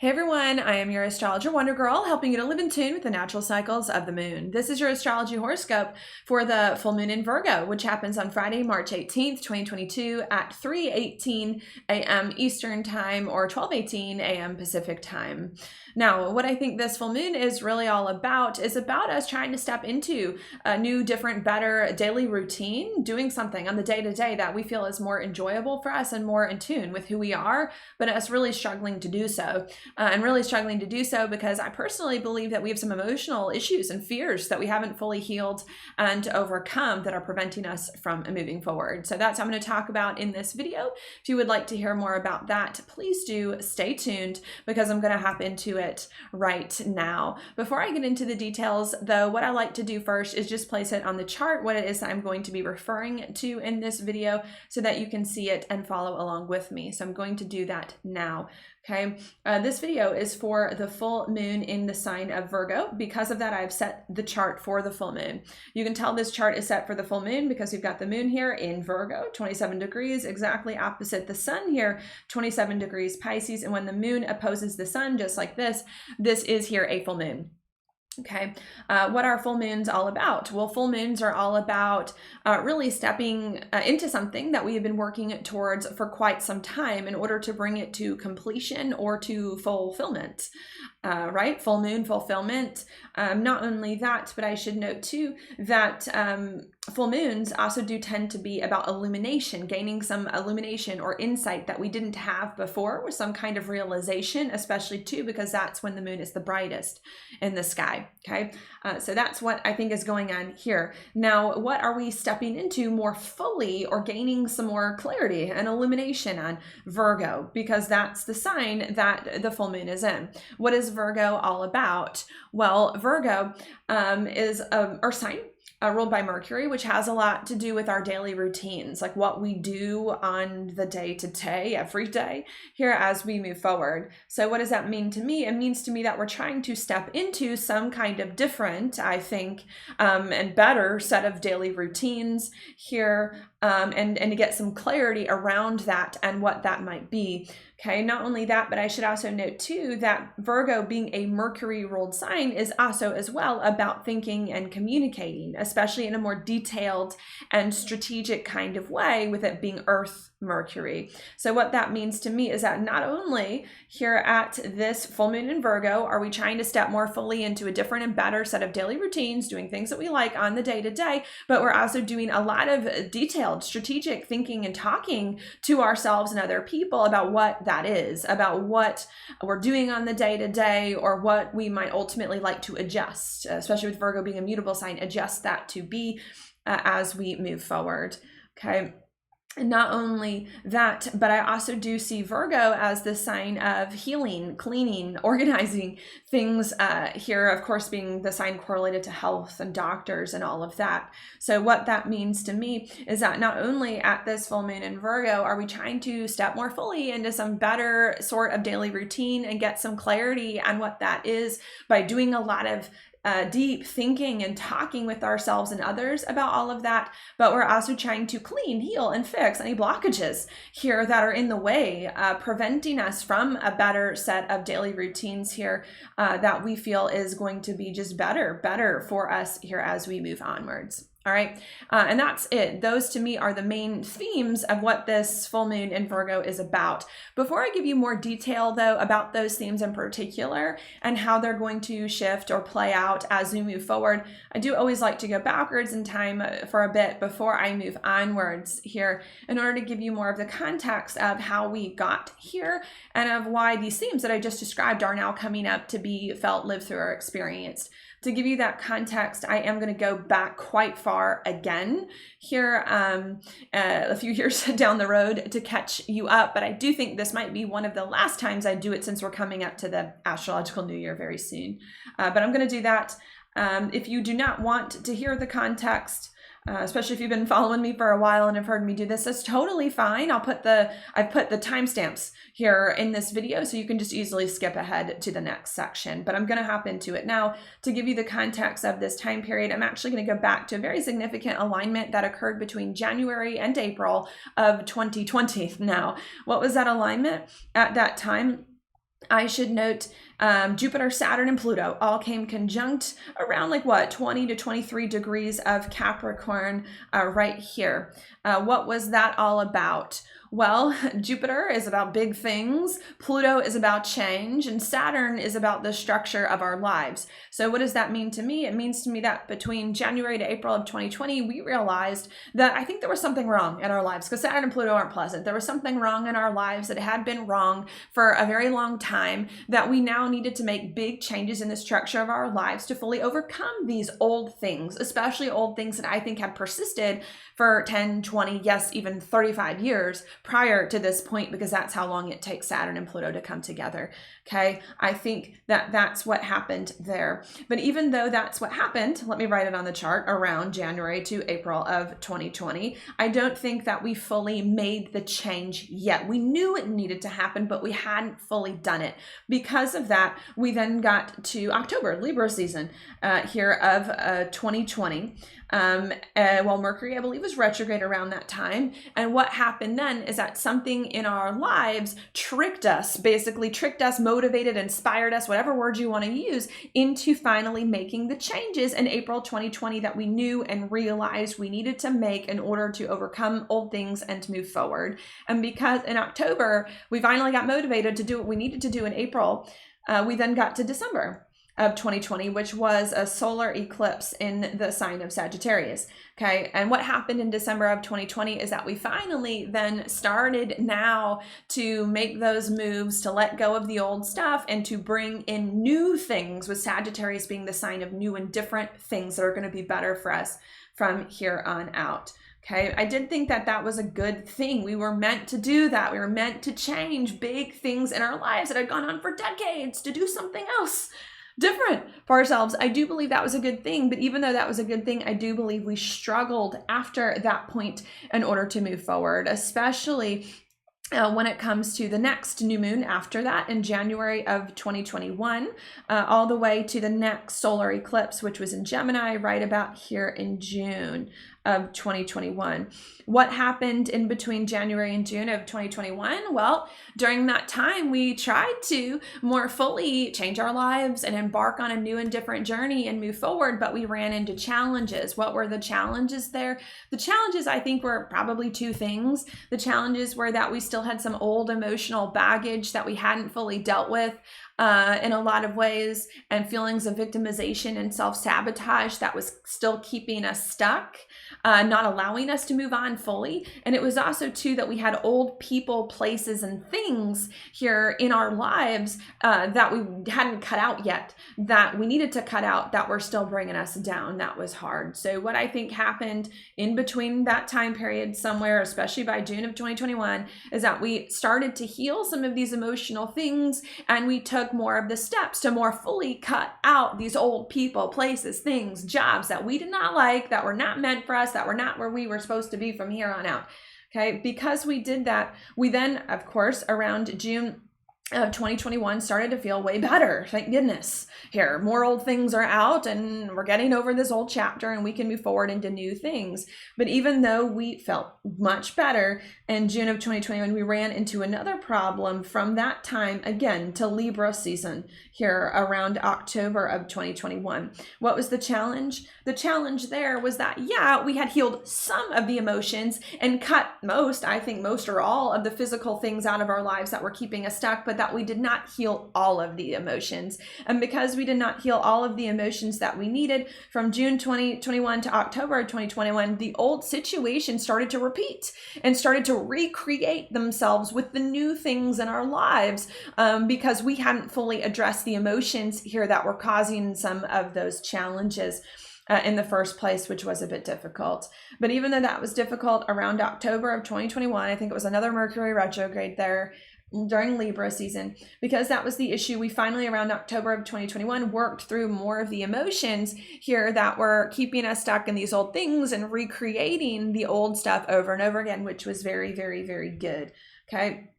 Hey everyone, I am your astrologer Wonder Girl, helping you to live in tune with the natural cycles of the moon. This is your astrology horoscope for the full moon in Virgo, which happens on Friday, March 18th, 2022 at 3:18 a.m. Eastern Time or 12:18 a.m. Pacific Time. Now, what I think this full moon is really all about is about us trying to step into a new, different, better daily routine, doing something on the day-to-day that we feel is more enjoyable for us and more in tune with who we are, but us really struggling to do so. And really struggling to do so because I personally believe that we have some emotional issues and fears that we haven't fully healed and overcome that are preventing us from moving forward. So that's what I'm going to talk about in this video. If you would like to hear more about that, please do stay tuned because I'm going to hop into it right now. Before I get into the details, though, what I like to do first is just place it on the chart, what it is that I'm going to be referring to in this video so that you can see it and follow along with me. So I'm going to do that now. Okay, this video is for the full moon in the sign of Virgo. Because of that, I've set the chart for the full moon. You can tell this chart is set for the full moon because we've got the moon here in Virgo, 27 degrees, exactly opposite the sun here, 27 degrees Pisces. And when the moon opposes the sun, just like this is here a full moon. Okay, what are full moons all about? Well, full moons are all about really stepping into something that we have been working towards for quite some time in order to bring it to completion or to fulfillment, right? Full moon fulfillment. Not only that, but I should note too that full moons also do tend to be about illumination, gaining some illumination or insight that we didn't have before with some kind of realization, especially too because that's when the moon is the brightest in the sky. Okay, so that's what I think is going on here. Now, what are we stepping into more fully or gaining some more clarity and illumination on? Virgo, because that's the sign that the full moon is in. What is Virgo all about? Well, Virgo is an earth sign ruled by Mercury, which has a lot to do with our daily routines, like what we do on the day-to-day, every day here as we move forward. So what does that mean to me? It means to me that we're trying to step into some kind of different, I think, and better set of daily routines here, and to get some clarity around that and what that might be. Okay, not only that, but I should also note too that Virgo, being a Mercury ruled sign, is also as well about thinking and communicating, especially in a more detailed and strategic kind of way, with it being Earth Mercury. So what that means to me is that not only here at this full moon in Virgo are we trying to step more fully into a different and better set of daily routines, doing things that we like on the day-to-day, but we're also doing a lot of detailed strategic thinking and talking to ourselves and other people about what that is, about what we're doing on the day-to-day, or what we might ultimately like to adjust, especially with Virgo being a mutable sign, adjust that to be as we move forward. Okay. And not only that, but I also do see Virgo as the sign of healing, cleaning, organizing things here, of course, being the sign correlated to health and doctors and all of that. So what that means to me is that not only at this full moon in Virgo are we trying to step more fully into some better sort of daily routine and get some clarity on what that is by doing a lot of deep thinking and talking with ourselves and others about all of that, but we're also trying to clean, heal, and fix any blockages here that are in the way, preventing us from a better set of daily routines here that we feel is going to be just better for us here as we move onwards. All right, and that's it. Those to me are the main themes of what this full moon in Virgo is about. Before I give you more detail, though, about those themes in particular and how they're going to shift or play out as we move forward, I do always like to go backwards in time for a bit before I move onwards here in order to give you more of the context of how we got here and of why these themes that I just described are now coming up to be felt, lived through, or experienced. To give you that context, I am going to go back quite far again here, a few years down the road to catch you up, but I do think this might be one of the last times I do it since we're coming up to the astrological new year very soon. But I'm going to do that. If you do not want to hear the context, especially if you've been following me for a while and have heard me do this, that's totally fine. I've put the timestamps here in this video so you can just easily skip ahead to the next section. But I'm going to hop into it now to give you the context of this time period. I'm actually going to go back to a very significant alignment that occurred between January and April of 2020. Now, what was that alignment at that time? I should note Jupiter, Saturn, and Pluto all came conjunct around 20 to 23 degrees of Capricorn right here. What was that all about? Well, Jupiter is about big things, Pluto is about change, and Saturn is about the structure of our lives. So what does that mean to me? It means to me that between January to April of 2020, we realized that I think there was something wrong in our lives, because Saturn and Pluto aren't pleasant. There was something wrong in our lives that had been wrong for a very long time, that we now needed to make big changes in the structure of our lives to fully overcome these old things, especially old things that I think had persisted for 10, 20, yes, even 35 years prior to this point, because that's how long it takes Saturn and Pluto to come together. Okay, I think that that's what happened there. But even though that's what happened, let me write it on the chart, around January to April of 2020, I don't think that we fully made the change yet. We knew it needed to happen, but we hadn't fully done it. Because of that, we then got to October, Libra season here of 2020. Well, Mercury, I believe, was retrograde around that time. And what happened then is that something in our lives tricked us, motivated, inspired us, whatever word you want to use, into finally making the changes in April 2020 that we knew and realized we needed to make in order to overcome old things and to move forward. And because in October, we finally got motivated to do what we needed to do in April, we then got to December of 2020, which was a solar eclipse in the sign of Sagittarius. Okay. And what happened in December of 2020 is that we finally then started now to make those moves to let go of the old stuff and to bring in new things, with Sagittarius being the sign of new and different things that are going to be better for us from here on out. Okay, I did think that that was a good thing. We were meant to do that. We were meant to change big things in our lives that had gone on for decades, to do something else different for ourselves. I do believe that was a good thing, but even though that was a good thing, I do believe we struggled after that point in order to move forward, especially when it comes to the next new moon after that in January of 2021, all the way to the next solar eclipse, which was in Gemini right about here in June of 2021. What happened in between January and June of 2021? Well, during that time, we tried to more fully change our lives and embark on a new and different journey and move forward, but we ran into challenges. What were the challenges there? The challenges, I think, were probably two things. The challenges were that we still had some old emotional baggage that we hadn't fully dealt with in a lot of ways, and feelings of victimization and self-sabotage that was still keeping us stuck, not allowing us to move on fully. And it was also too that we had old people, places, and things here in our lives that we hadn't cut out yet, that we needed to cut out, that were still bringing us down. That was hard. So what I think happened in between that time period somewhere, especially by June of 2021, is that we started to heal some of these emotional things, and we took more of the steps to more fully cut out these old people, places, things, jobs that we did not like, that were not meant for us, that were not where we were supposed to be from here on out. Okay, because we did that, we then, of course, around June of 2021 started to feel way better. Thank goodness. Here, more old things are out, and we're getting over this old chapter, and we can move forward into new things. But even though we felt much better in June of 2021, we ran into another problem from that time again to Libra season here around October of 2021. What was the challenge? The challenge there was that, yeah, we had healed some of the emotions and cut most or all of the physical things out of our lives that were keeping us stuck, but that we did not heal all of the emotions. And because we did not heal all of the emotions that we needed from June 2021 to October 2021, the old situation started to repeat and started to recreate themselves with the new things in our lives, because we hadn't fully addressed the emotions here that were causing some of those challenges in the first place, which was a bit difficult. But even though that was difficult, around October of 2021, I think it was another Mercury retrograde there during Libra season, because that was the issue. We finally, around October of 2021, worked through more of the emotions here that were keeping us stuck in these old things and recreating the old stuff over and over again, which was very, very, very good. Okay.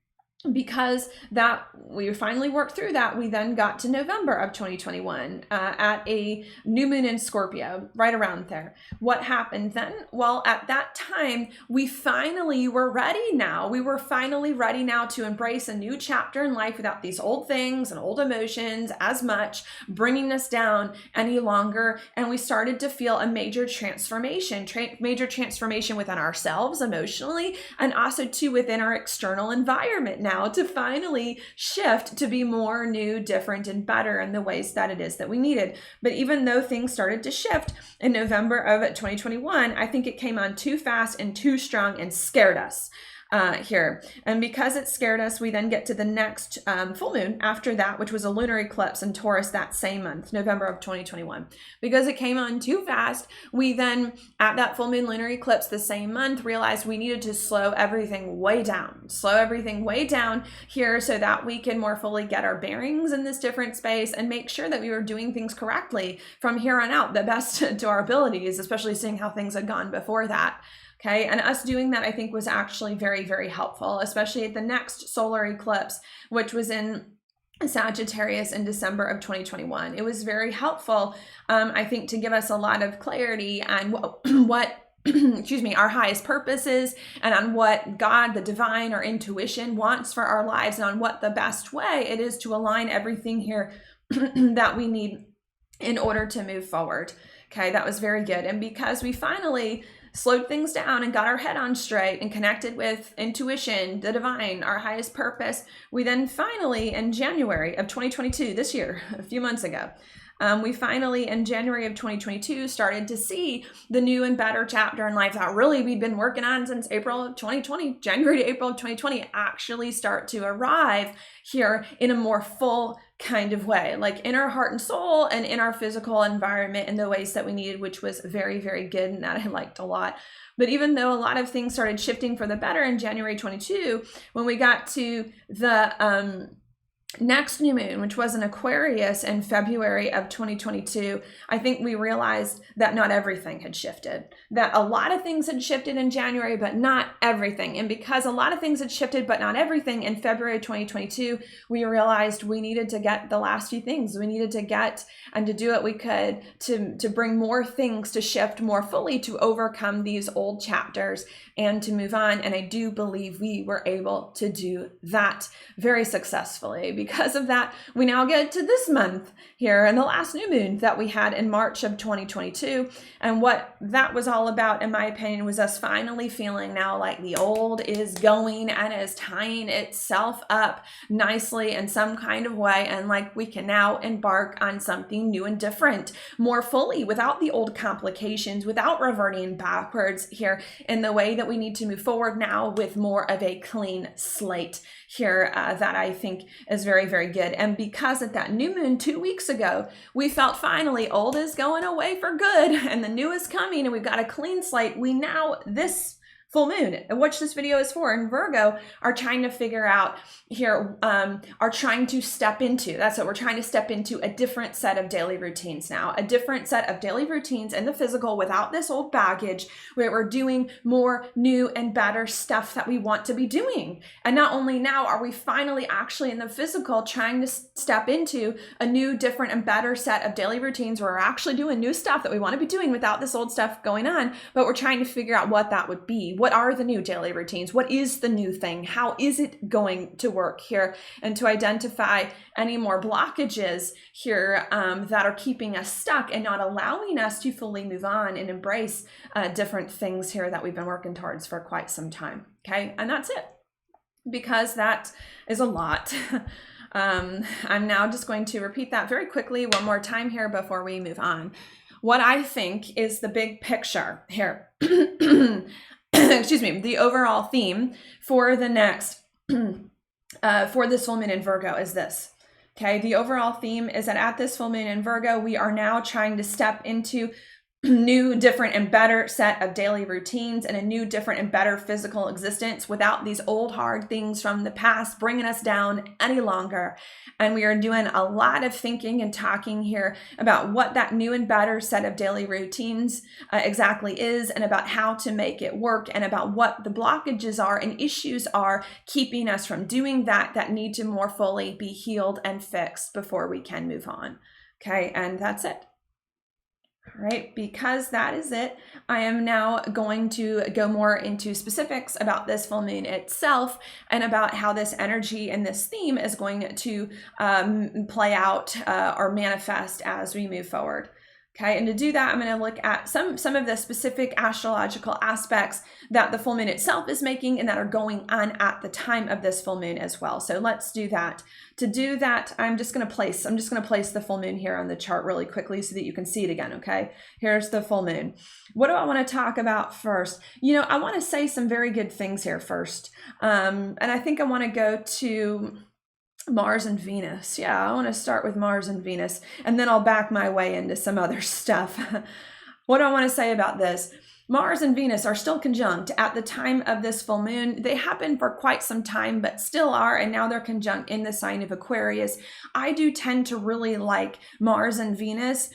because that we finally worked through that, we then got to November of 2021 at a new moon in Scorpio, right around there. What happened then? Well, at that time, we finally were ready now. We were finally ready now to embrace a new chapter in life without these old things and old emotions as much bringing us down any longer. And we started to feel a major transformation within ourselves emotionally, and also too within our external environment now, to finally shift to be more new, different, and better in the ways that it is that we needed. But even though things started to shift in November of 2021, I think it came on too fast and too strong and scared us here. And because it scared us, we then get to the next full moon after that, which was a lunar eclipse in Taurus that same month, November of 2021. Because it came on too fast, we then, at that full moon lunar eclipse the same month, realized we needed to slow everything way down here so that we can more fully get our bearings in this different space and make sure that we were doing things correctly from here on out, the best to our abilities, especially seeing how things had gone before that. Okay, and us doing that, I think, was actually very, very helpful, especially at the next solar eclipse, which was in Sagittarius in December of 2021. It was very helpful, I think, to give us a lot of clarity on what excuse me, our highest purposes, and on what God, the divine, or intuition wants for our lives, and on what the best way it is to align everything here that we need in order to move forward. Okay, that was very good. And because we finally slowed things down and got our head on straight and connected with intuition, the divine, our highest purpose, we then finally, in January of 2022, this year, a few months ago, we finally, in January of 2022, started to see the new and better chapter in life that really we'd been working on since April of 2020, January to April of 2020, actually start to arrive here in a more full kind of way, like in our heart and soul and in our physical environment in the ways that we needed, which was very, very good, and that I liked a lot. But even though a lot of things started shifting for the better in January 22, when we got to the next new moon, which was in Aquarius in February of 2022, I think we realized that not everything had shifted, that a lot of things had shifted in January, but not everything. And because a lot of things had shifted, but not everything, in February 2022, we realized we needed to get the last few things. We needed to get and to do what we could to bring more things to shift more fully, to overcome these old chapters and to move on. And I do believe we were able to do that very successfully. Because of that, we now get to this month here and the last new moon that we had in March of 2022. And what that was all about, in my opinion, was us finally feeling now like the old is going and is tying itself up nicely in some kind of way. And like we can now embark on something new and different more fully, without the old complications, without reverting backwards here, in the way that we need to move forward now with more of a clean slate here that I think is very, very good. And because at that new moon 2 weeks ago, we felt finally old is going away for good and the new is coming and we've got a clean slate, we now, this full moon, which this video is for, in Virgo, are trying to figure out here, are trying to step into, that's what we're trying to step into, a different set of daily routines now, a different set of daily routines in the physical without this old baggage, where we're doing more new and better stuff that we want to be doing. And not only now are we finally actually in the physical trying to step into a new, different, and better set of daily routines where we're actually doing new stuff that we want to be doing without this old stuff going on, but we're trying to figure out what that would be. What are the new daily routines? What is the new thing? How is it going to work here? And to identify any more blockages here that are keeping us stuck and not allowing us to fully move on and embrace different things here that we've been working towards for quite some time. Okay, and that's it, because that is a lot. I'm now just going to repeat that very quickly one more time here before we move on. What I think is the big picture here, excuse me, the overall theme for the next, for this full moon in Virgo is this. Okay, the overall theme is that at this full moon in Virgo, we are now trying to step into new, different, and better set of daily routines and a new, different, and better physical existence without these old, hard things from the past bringing us down any longer. And we are doing a lot of thinking and talking here about what that new and better set of daily routines exactly is, and about how to make it work, and about what the blockages are and issues are keeping us from doing that need to more fully be healed and fixed before we can move on. Okay, and that's it. All right, because that is it, I am now going to go more into specifics about this full moon itself and about how this energy and this theme is going to play out or manifest as we move forward. Okay, and to do that, I'm going to look at some of the specific astrological aspects that the full moon itself is making and that are going on at the time of this full moon as well. So let's do that. To do that, I'm just going to place the full moon here on the chart really quickly so that you can see it again. Okay, here's the full moon. What do I want to talk about first? I want to say some very good things here first, and I think I want to go to Mars and Venus. Yeah, I want to start with Mars and Venus, and then I'll back my way into some other stuff. What do I want to say about this? Mars and Venus are still conjunct at the time of this full moon. They happen for quite some time, but still are, and now they're conjunct in the sign of Aquarius. I do tend to really like Mars and Venus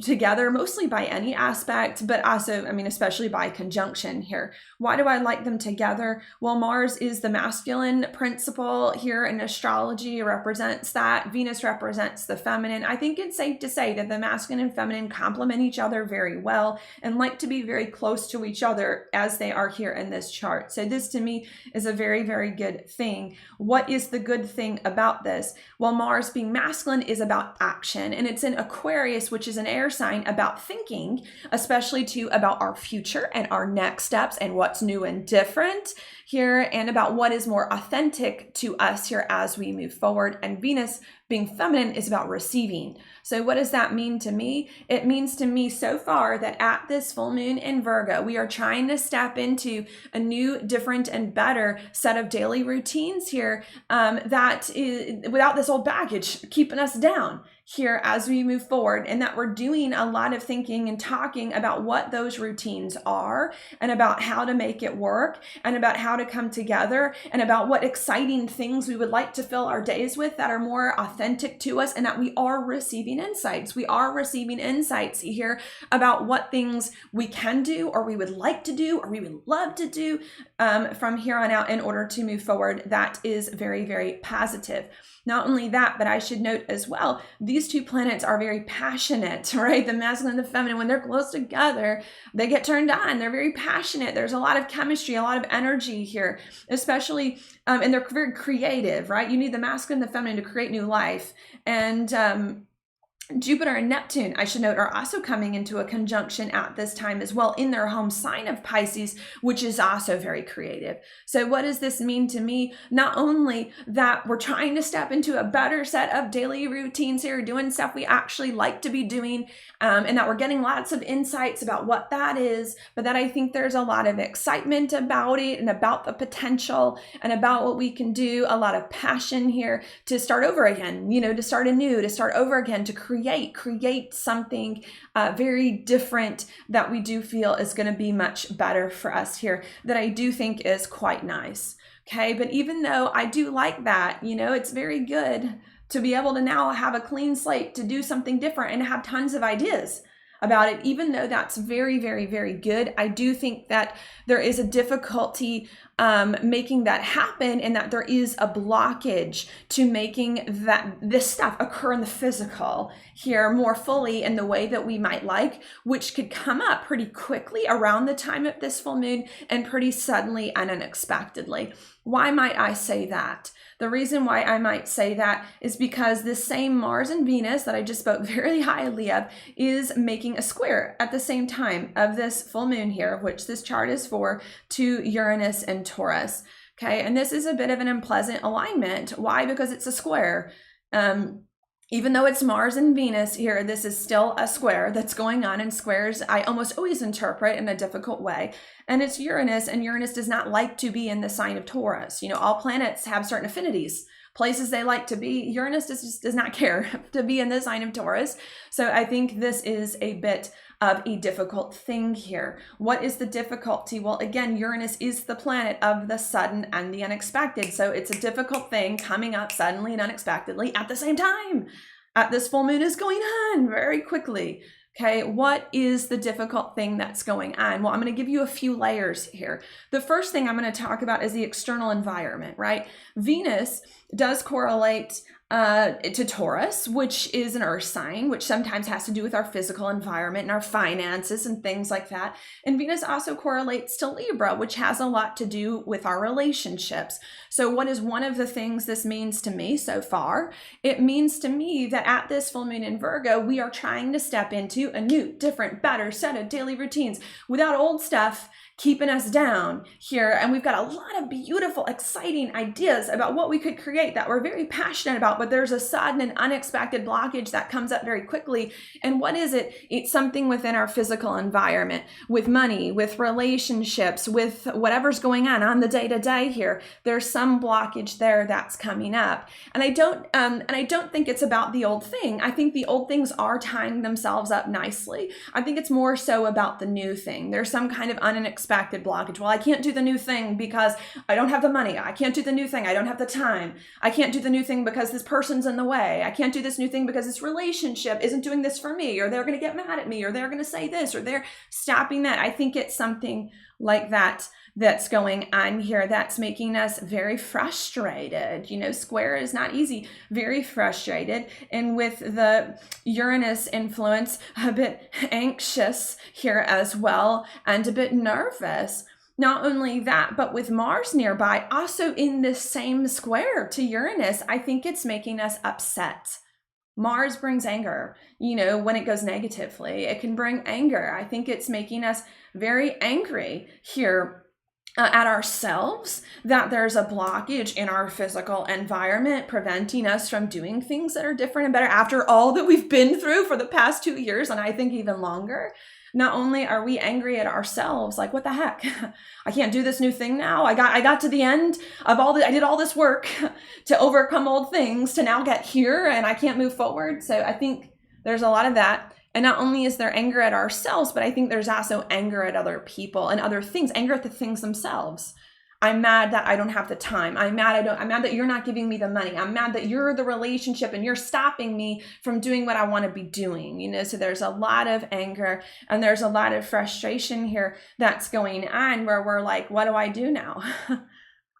together, mostly by any aspect, but also, especially by conjunction here. Why do I like them together? Well, Mars is the masculine principle here in astrology, represents that. Venus represents the feminine. I think it's safe to say that the masculine and feminine complement each other very well and like to be very close to each other as they are here in this chart. So this to me is a very, very good thing. What is the good thing about this? Well, Mars being masculine is about action, and it's in Aquarius, which is an air sign, about thinking, especially too about our future and our next steps and what's new and different here, and about what is more authentic to us here as we move forward. And Venus being feminine is about receiving. So what does that mean to me? It means to me so far that at this full moon in Virgo, we are trying to step into a new, different, and better set of daily routines here that is without this old baggage keeping us down here as we move forward, and that we're doing a lot of thinking and talking about what those routines are and about how to make it work and about how to come together and about what exciting things we would like to fill our days with that are more authentic to us, and that we are receiving insights. We are receiving insights here about what things we can do or we would like to do or we would love to do from here on out in order to move forward. That is very, very positive. Not only that, but I should note as well, these two planets are very passionate, right? The masculine and the feminine, when they're close together, they get turned on. They're very passionate. There's a lot of chemistry, a lot of energy here, especially, and they're very creative, right? You need the masculine and the feminine to create new life. And Jupiter and Neptune, I should note, are also coming into a conjunction at this time as well in their home sign of Pisces, which is also very creative. So what does this mean to me? Not only that we're trying to step into a better set of daily routines here, doing stuff we actually like to be doing, and that we're getting lots of insights about what that is, but that I think there's a lot of excitement about it and about the potential and about what we can do, a lot of passion here to start over again, to start anew, to start over again, to create something very different that we do feel is going to be much better for us here, that I do think is quite nice. Okay, but even though I do like that, it's very good to be able to now have a clean slate to do something different and have tons of ideas about it. Even though that's very, very, very good, I do think that there is a difficulty making that happen, and that there is a blockage to making this stuff occur in the physical here more fully in the way that we might like, which could come up pretty quickly around the time of this full moon and pretty suddenly and unexpectedly. Why might I say that? The reason why I might say that is because this same Mars and Venus that I just spoke very highly of is making a square at the same time of this full moon here, which this chart is for, to Uranus and Taurus. Okay, and this is a bit of an unpleasant alignment. Why? Because it's a square. Even though it's Mars and Venus here, this is still a square that's going on, and squares I almost always interpret in a difficult way. And it's Uranus, and Uranus does not like to be in the sign of Taurus. All planets have certain affinities, places they like to be. Uranus just does not care to be in the sign of Taurus. So I think this is a bit of a difficult thing here. What is the difficulty? Well, again, Uranus is the planet of the sudden and the unexpected. So it's a difficult thing coming up suddenly and unexpectedly at the same time. This full moon is going on very quickly. Okay, what is the difficult thing that's going on? Well, I'm going to give you a few layers here. The first thing I'm going to talk about is the external environment, right? Venus does correlate to Taurus, which is an earth sign, which sometimes has to do with our physical environment and our finances and things like that. And Venus also correlates to Libra, which has a lot to do with our relationships. So what is one of the things this means to me so far? It means to me that at this full moon in Virgo, we are trying to step into a new, different, better set of daily routines without old stuff keeping us down here. And we've got a lot of beautiful, exciting ideas about what we could create that we're very passionate about, but there's a sudden and unexpected blockage that comes up very quickly. And what is it? It's something within our physical environment, with money, with relationships, with whatever's going on the day-to-day here. There's some blockage there that's coming up. And I don't think it's about the old thing. I think the old things are tying themselves up nicely. I think it's more so about the new thing. There's some kind of unexpected blockage. Well, I can't do the new thing because I don't have the money. I can't do the new thing. I don't have the time. I can't do the new thing because this person's in the way. I can't do this new thing because this relationship isn't doing this for me, or they're going to get mad at me, or they're going to say this, or they're stopping that. I think it's something like that that's going on here that's making us very frustrated. You know, square is not easy, very frustrated. And with the Uranus influence, a bit anxious here as well, and a bit nervous. Not only that, but with Mars nearby, also in this same square to Uranus, I think it's making us upset. Mars brings anger, you know, when it goes negatively, it can bring anger. I think it's making us very angry here at ourselves, that there's a blockage in our physical environment preventing us from doing things that are different and better after all that we've been through for the past 2 years, and I think even longer. Not only are we angry at ourselves, like, what the heck? I can't do this new thing now. I got to the end of I did all this work to overcome old things to now get here, and I can't move forward. So I think there's a lot of that. And not only is there anger at ourselves, but I think there's also anger at other people and other things, anger at the things themselves. I'm mad that I don't have the time. I'm mad that you're not giving me the money. I'm mad that you're the relationship and you're stopping me from doing what I want to be doing. You know, so there's a lot of anger and there's a lot of frustration here that's going on where we're like, what do I do now?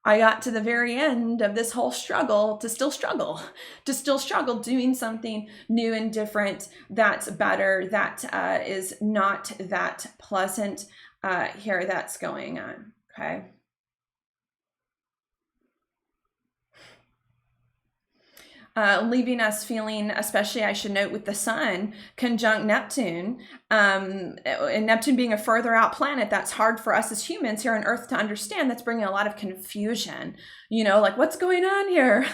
I got to the very end of this whole struggle to still struggle doing something new and different that's better, that is not that pleasant here that's going on, okay? Leaving us feeling, especially I should note with the sun conjunct Neptune, and Neptune being a further out planet, that's hard for us as humans here on Earth to understand. That's bringing a lot of confusion, you know, like, what's going on here?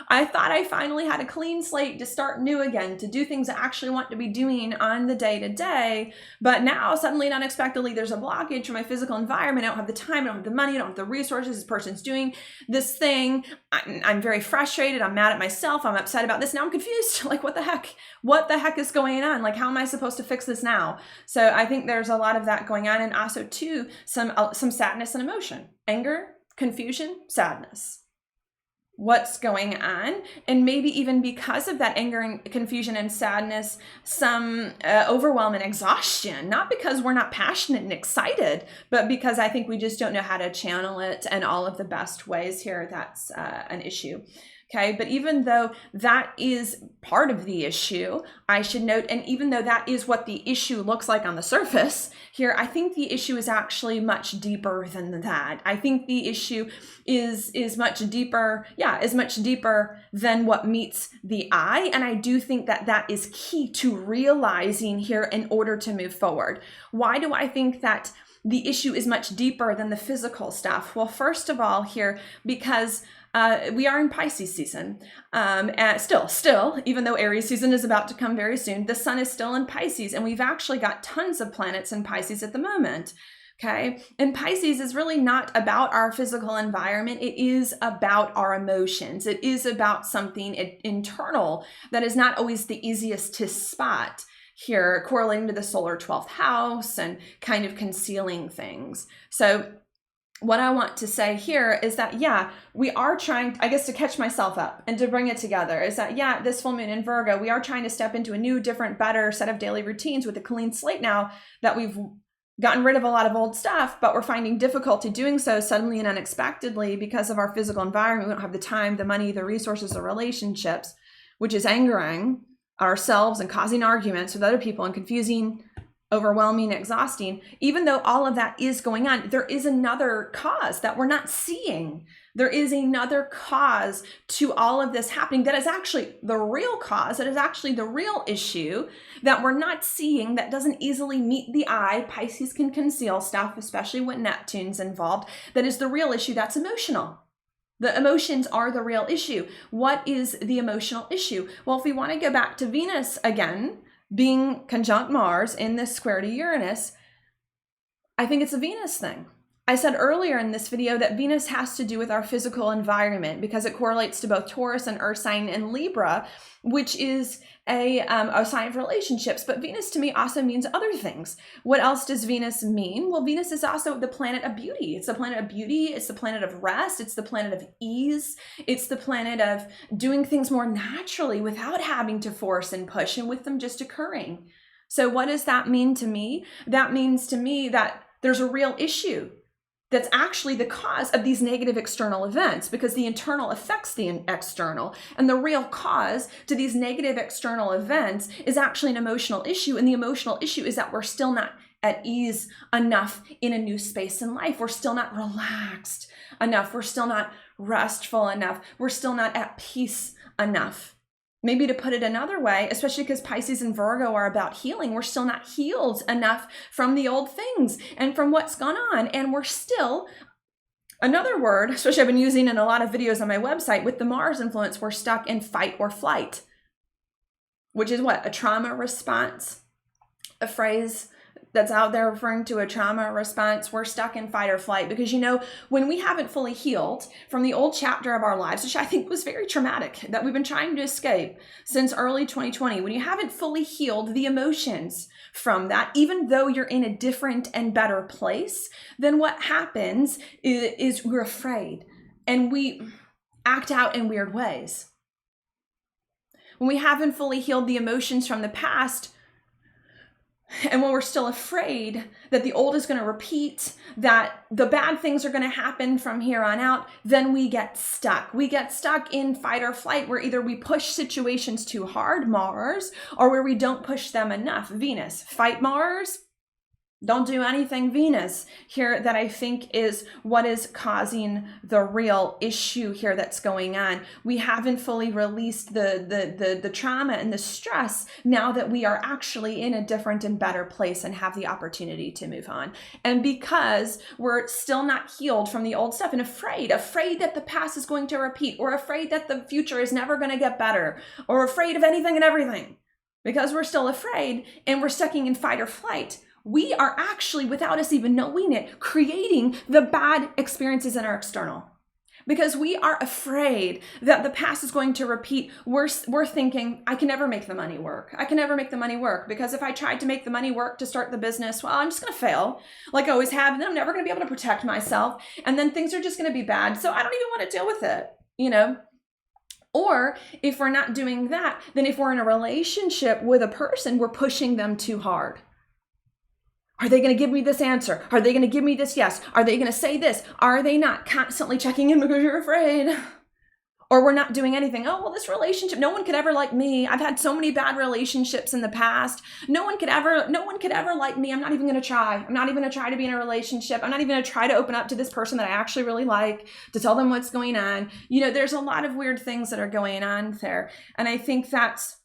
I thought I finally had a clean slate to start new again, to do things I actually want to be doing on the day-to-day, but now suddenly and unexpectedly there's a blockage from my physical environment. I don't have the time, I don't have the money, I don't have the resources. This person's doing this thing. I'm very frustrated. I'm mad at myself. I'm upset about this. Now I'm confused. Like, what the heck? What the heck is going on? Like, how am I supposed to fix this now? So I think there's a lot of that going on. And also too, some sadness and emotion, anger, confusion, sadness. What's going on? And maybe even because of that anger and confusion and sadness, some overwhelm and exhaustion, not because we're not passionate and excited, but because I think we just don't know how to channel it and all of the best ways here. That's an issue. Okay, but even though that is part of the issue, I should note, and even though that is what the issue looks like on the surface here, I think the issue is actually much deeper than that. I think the issue is much deeper, is much deeper than what meets the eye. And I do think that that is key to realizing here in order to move forward. Why do I think that the issue is much deeper than the physical stuff? Well, first of all here, because we are in Pisces season, and still, even though Aries season is about to come very soon, the sun is still in Pisces, and we've actually got tons of planets in Pisces at the moment. Okay, and Pisces is really not about our physical environment. It is about our emotions. It is about something internal that is not always the easiest to spot here, correlating to the solar 12th house and kind of concealing things. So what I want to say here is that, yeah, we are trying, I guess, to catch myself up and to bring it together, is that, yeah, this full moon in Virgo, we are trying to step into a new, different, better set of daily routines with a clean slate now that we've gotten rid of a lot of old stuff, but we're finding difficulty doing so suddenly and unexpectedly because of our physical environment. We don't have the time, the money, the resources, the relationships, which is angering ourselves and causing arguments with other people and confusing, overwhelming, exhausting. Even though all of that is going on, there is another cause that we're not seeing. There is another cause to all of this happening that is actually the real cause, that is actually the real issue that we're not seeing, that doesn't easily meet the eye. Pisces can conceal stuff, especially when Neptune's involved. That is the real issue. That's emotional. The emotions are the real issue. What is the emotional issue? Well, if we want to go back to Venus again, being conjunct Mars in this square to Uranus, I think it's a Venus thing. I said earlier in this video that Venus has to do with our physical environment because it correlates to both Taurus and Earth sign and Libra, which is a sign of relationships. But Venus to me also means other things. What else does Venus mean? Well, Venus is also the planet of beauty. It's the planet of beauty. It's the planet of rest. It's the planet of ease. It's the planet of doing things more naturally without having to force and push and with them just occurring. So what does that mean to me? That means to me that there's a real issue that's actually the cause of these negative external events, because the internal affects the external. And the real cause to these negative external events is actually an emotional issue. And the emotional issue is that we're still not at ease enough in a new space in life. We're still not relaxed enough. We're still not restful enough. We're still not at peace enough. Maybe to put it another way, especially because Pisces and Virgo are about healing, we're still not healed enough from the old things and from what's gone on. And we're still, another word, especially I've been using in a lot of videos on my website, with the Mars influence, we're stuck in fight or flight, which is what? A trauma response, a phrase that's out there referring to a trauma response. We're stuck in fight or flight because, you know, when we haven't fully healed from the old chapter of our lives, which I think was very traumatic, that we've been trying to escape since early 2020, when you haven't fully healed the emotions from that, even though you're in a different and better place, then what happens is we're afraid and we act out in weird ways. When we haven't fully healed the emotions from the past, and when we're still afraid that the old is going to repeat, that the bad things are going to happen from here on out, then we get stuck. We get stuck in fight or flight, where either we push situations too hard, Mars, or where we don't push them enough, Venus. Fight Mars, don't do anything, Venus, here, that I think is what is causing the real issue here that's going on. We haven't fully released the trauma and the stress now that we are actually in a different and better place and have the opportunity to move on. And because we're still not healed from the old stuff and afraid that the past is going to repeat, or afraid that the future is never going to get better, or afraid of anything and everything, because we're still afraid and we're stuck in fight or flight, we are actually, without us even knowing it, creating the bad experiences in our external. Because we are afraid that the past is going to repeat. We're thinking, I can never make the money work. I can never make the money work, because if I tried to make the money work to start the business, well, I'm just going to fail like I always have. And then I'm never going to be able to protect myself. And then things are just going to be bad. So I don't even want to deal with it, you know? Or if we're not doing that, then if we're in a relationship with a person, we're pushing them too hard. Are they going to give me this answer? Are they going to give me this yes? Are they going to say this? Are they not? Constantly checking in because you're afraid. Or we're not doing anything. Oh, well, this relationship, no one could ever like me. I've had so many bad relationships in the past. No one could ever like me. I'm not even going to try. I'm not even going to try to be in a relationship. I'm not even going to try to open up to this person that I actually really like, to tell them what's going on. You know, there's a lot of weird things that are going on there. And I think that's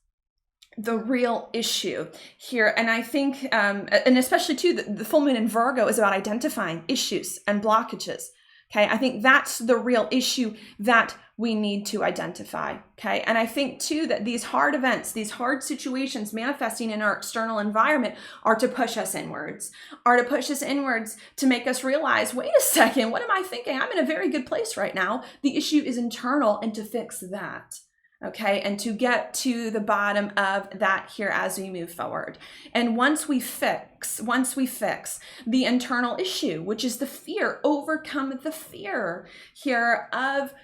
the real issue here. And I think, and especially too, the full moon in Virgo is about identifying issues and blockages. Okay. I think that's the real issue that we need to identify. Okay. And I think too, that these hard events, these hard situations manifesting in our external environment are to push us inwards, to make us realize, wait a second, what am I thinking? I'm in a very good place right now. The issue is internal, and to fix that. okay, and to get to the bottom of that here as we move forward. And once we fix the internal issue, which is the fear, overcome the fear here of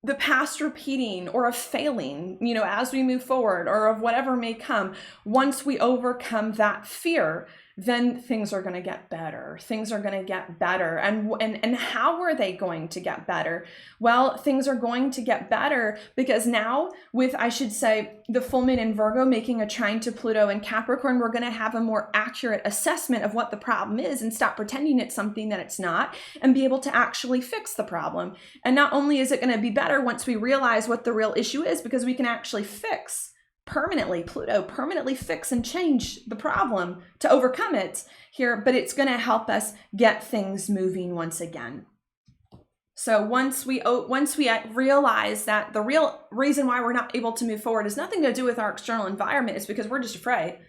the past repeating or of failing, as we move forward, or of whatever may come. Once we overcome that fear, then things are going to get better. Things are going to get better. And how are they going to get better? Well, things are going to get better because now with, I should say, the full moon in Virgo making a trine to Pluto in Capricorn, we're going to have a more accurate assessment of what the problem is and stop pretending it's something that it's not, and be able to actually fix the problem. And not only is it going to be better once we realize what the real issue is, because we can actually Pluto permanently fix and change the problem to overcome it here, but it's going to help us get things moving once again. So once we realize that the real reason why we're not able to move forward has nothing to do with our external environment, it's because we're just afraid.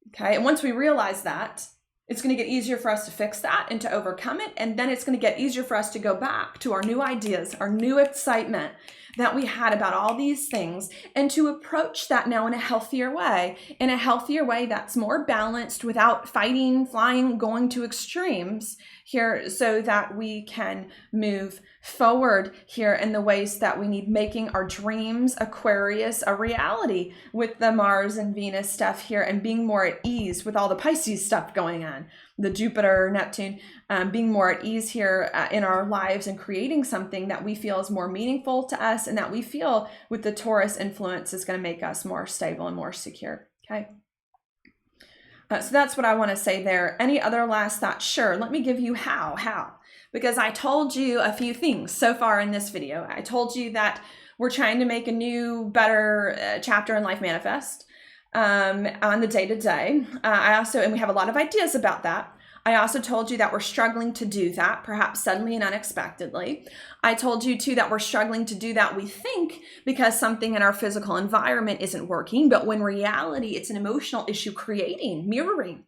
Okay. And once we realize that, it's going to get easier for us to fix that and to overcome it. And then it's going to get easier for us to go back to our new ideas, our new excitement that we had about all these things, and to approach that now in a healthier way that's more balanced without fighting, flying, going to extremes here, so that we can move forward here in the ways that we need, making our dreams, Aquarius, a reality with the Mars and Venus stuff here, and being more at ease with all the Pisces stuff going on, the Jupiter, Neptune, being more at ease here in our lives, and creating something that we feel is more meaningful to us, and that we feel with the Taurus influence is going to make us more stable and more secure. Okay. So that's what I want to say there. Any other last thoughts? Sure. Let me give you how. Because I told you a few things so far in this video. I told you that we're trying to make a new, better chapter in Life Manifest on the day-to-day. And we have a lot of ideas about that. I also told you that we're struggling to do that, perhaps suddenly and unexpectedly. I told you too that we're struggling to do that, we think, because something in our physical environment isn't working, but when reality, it's an emotional issue mirroring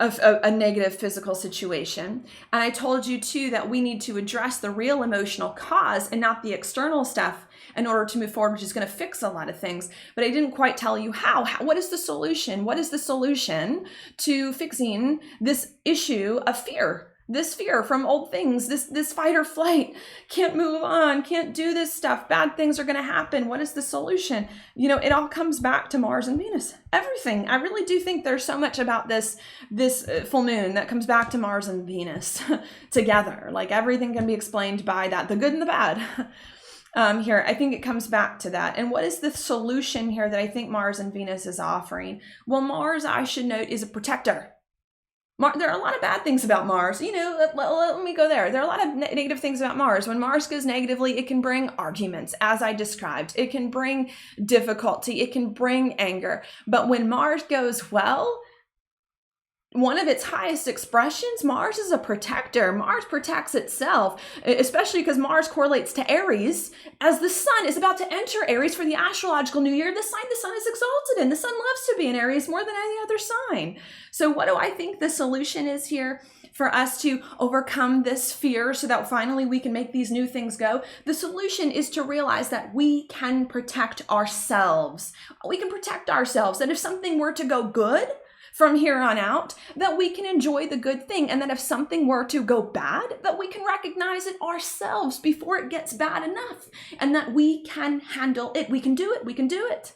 of a negative physical situation. And I told you too that we need to address the real emotional cause and not the external stuff in order to move forward, which is going to fix a lot of things. But I didn't quite tell you how. What is the solution? What is the solution to fixing this issue of fear? This fear from old things, this fight or flight, can't move on, can't do this stuff, bad things are going to happen. What is the solution? It all comes back to Mars and Venus. Everything. I really do think there's so much about this full moon that comes back to Mars and Venus together. Like everything can be explained by that, the good and the bad. Here, I think it comes back to that. And what is the solution here that I think Mars and Venus is offering? Well, Mars, I should note, is a protector. There are a lot of bad things about Mars. Let me go there. There are a lot of negative things about Mars. When Mars goes negatively, it can bring arguments, as I described. It can bring difficulty. It can bring anger. But when Mars goes well, one of its highest expressions, Mars is a protector. Mars protects itself, especially because Mars correlates to Aries. As the sun is about to enter Aries for the astrological new year, the sign the sun is exalted in. The sun loves to be in Aries more than any other sign. So what do I think the solution is here for us to overcome this fear so that finally we can make these new things go? The solution is to realize that we can protect ourselves. We can protect ourselves. That if something were to go good from here on out, that we can enjoy the good thing, and that if something were to go bad, that we can recognize it ourselves before it gets bad enough, and that we can handle it. We can do it. We can do it.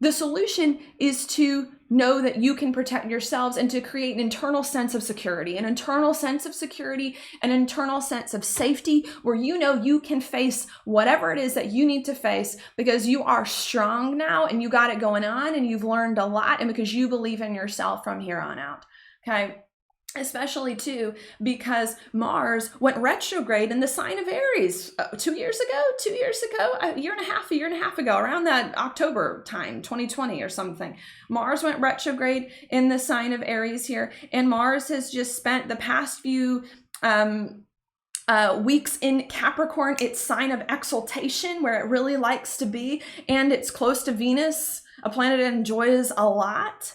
The solution is to know that you can protect yourselves and to create an internal sense of security, an internal sense of safety, where you can face whatever it is that you need to face because you are strong now and you got it going on and you've learned a lot, and because you believe in yourself from here on out. Okay. Especially too, because Mars went retrograde in the sign of Aries 2 years ago, a year and a half ago, around that October time, 2020 or something. Mars went retrograde in the sign of Aries here, and Mars has just spent the past few weeks in Capricorn, its sign of exaltation, where it really likes to be, and it's close to Venus, a planet it enjoys a lot.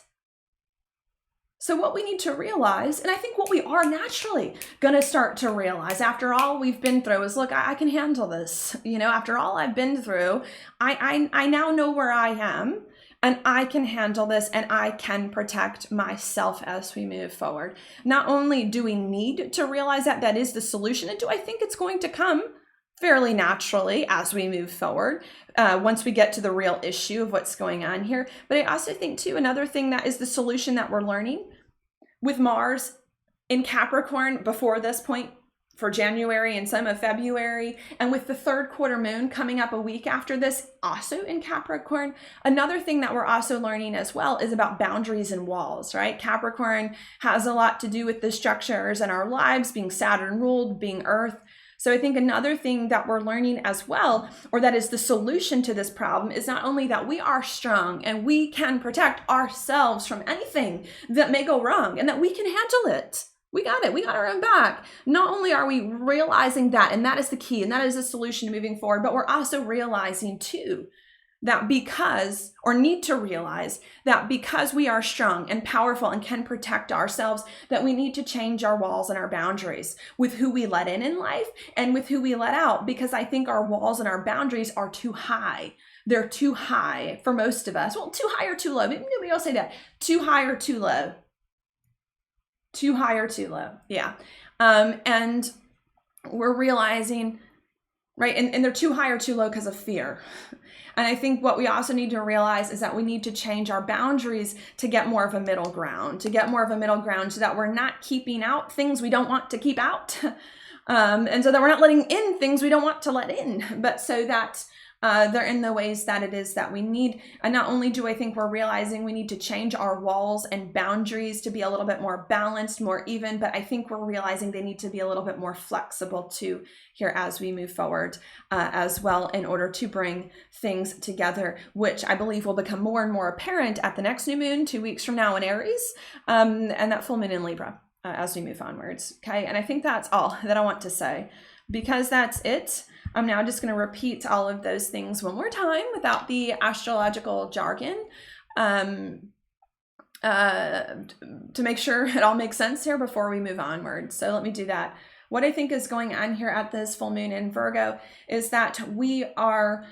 So what we need to realize, and I think what we are naturally going to start to realize after all we've been through is, look, I can handle this. After all I've been through, I now know where I am, and I can handle this, and I can protect myself as we move forward. Not only do we need to realize that that is the solution, and do I think it's going to come fairly naturally as we move forward, once we get to the real issue of what's going on here. But I also think too, another thing that is the solution that we're learning with Mars in Capricorn before this point for January and some of February, and with the third quarter moon coming up a week after this, also in Capricorn, another thing that we're also learning as well is about boundaries and walls, right? Capricorn has a lot to do with the structures in our lives, being Saturn ruled, being Earth. So I think another thing that we're learning as well, or that is the solution to this problem, is not only that we are strong and we can protect ourselves from anything that may go wrong, and that we can handle it. We got it. We got our own back. Not only are we realizing that, and that is the key, and that is the solution to moving forward, but we're also realizing too that need to realize that because we are strong and powerful and can protect ourselves, that we need to change our walls and our boundaries with who we let in life and with who we let out, because I think our walls and our boundaries are too high. They're too high for most of us. Well, too high or too low. Maybe we all say that. Too high or too low. Too high or too low. Yeah. And we're realizing, right? And they're too high or too low because of fear. And I think what we also need to realize is that we need to change our boundaries to get more of a middle ground, so that we're not keeping out things we don't want to keep out. And so that we're not letting in things we don't want to let in, but so that they're in the ways that it is that we need. And not only do I think we're realizing we need to change our walls and boundaries to be a little bit more balanced, more even, but I think we're realizing they need to be a little bit more flexible too here as we move forward as well, in order to bring things together, which I believe will become more and more apparent at the next new moon 2 weeks from now in Aries, and that full moon in Libra as we move onwards. Okay. And I think that's all that I want to say, because that's it. I'm now just going to repeat all of those things one more time without the astrological jargon, to make sure it all makes sense here before we move onward. So let me do that. What I think is going on here at this full moon in Virgo is that we are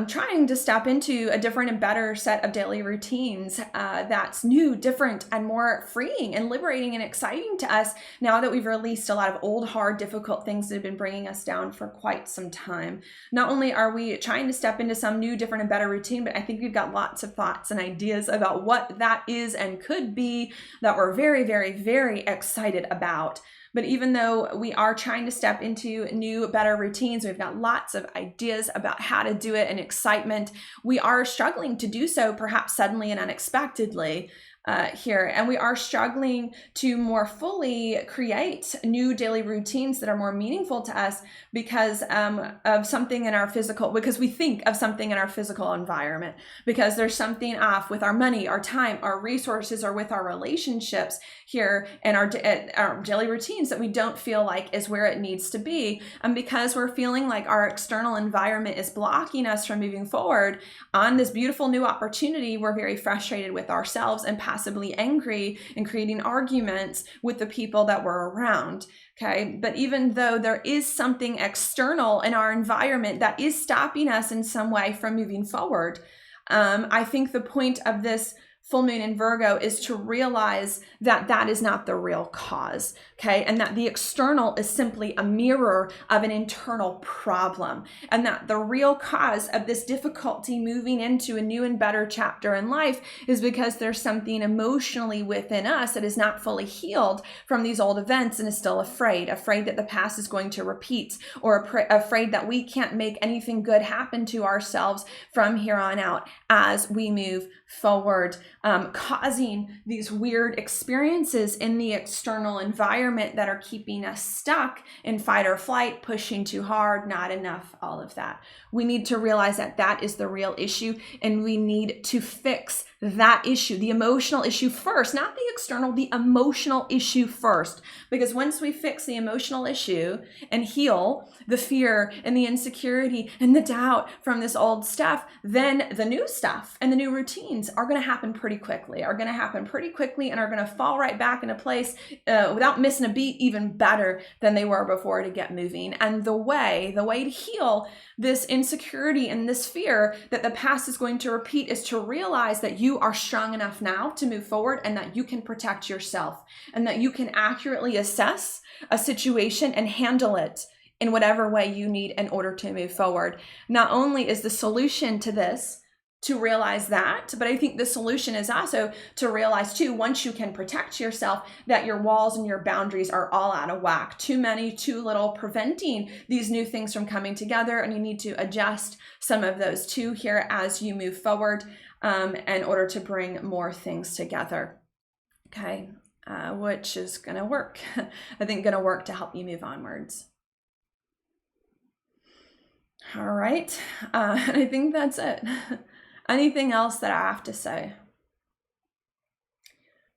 trying to step into a different and better set of daily routines that's new, different, and more freeing and liberating and exciting to us now that we've released a lot of old, hard, difficult things that have been bringing us down for quite some time. Not only are we trying to step into some new, different, and better routine, but I think we've got lots of thoughts and ideas about what that is and could be that we're very, very, very excited about. But even though we are trying to step into new, better routines, we've got lots of ideas about how to do it and excitement, we are struggling to do so perhaps suddenly and unexpectedly here. And we are struggling to more fully create new daily routines that are more meaningful to us because of something in our physical, because we think of something in our physical environment, because there's something off with our money, our time, our resources, or with our relationships here and our daily routines that we don't feel like is where it needs to be. And because we're feeling like our external environment is blocking us from moving forward on this beautiful new opportunity, we're very frustrated with ourselves and possibly angry and creating arguments with the people that we're around. Okay. But even though there is something external in our environment that is stopping us in some way from moving forward, I think the point of this full moon in Virgo is to realize that that is not the real cause, okay? And that the external is simply a mirror of an internal problem, and that the real cause of this difficulty moving into a new and better chapter in life is because there's something emotionally within us that is not fully healed from these old events and is still afraid that the past is going to repeat, or afraid that we can't make anything good happen to ourselves from here on out as we move forward, causing these weird experiences in the external environment that are keeping us stuck in fight or flight, pushing too hard, not enough, all of that. We need to realize that that is the real issue, and we need to fix that issue, the emotional issue first, not the external, the emotional issue first. Because once we fix the emotional issue and heal the fear and the insecurity and the doubt from this old stuff, then the new stuff and the new routines are going to happen pretty quickly, and are going to fall right back into place without missing a beat, even better than they were before, to get moving. And the way to heal this insecurity and this fear that the past is going to repeat is to realize that you are strong enough now to move forward, and that you can protect yourself, and that you can accurately assess a situation and handle it in whatever way you need in order to move forward. Not only is the solution to this to realize that, but I think the solution is also to realize too, once you can protect yourself, that your walls and your boundaries are all out of whack. Too many, too little, preventing these new things from coming together. And you need to adjust some of those too here as you move forward in order to bring more things together. Okay, which is going to work. I think going to work to help you move onwards. All right, and I think that's it. Anything else that I have to say?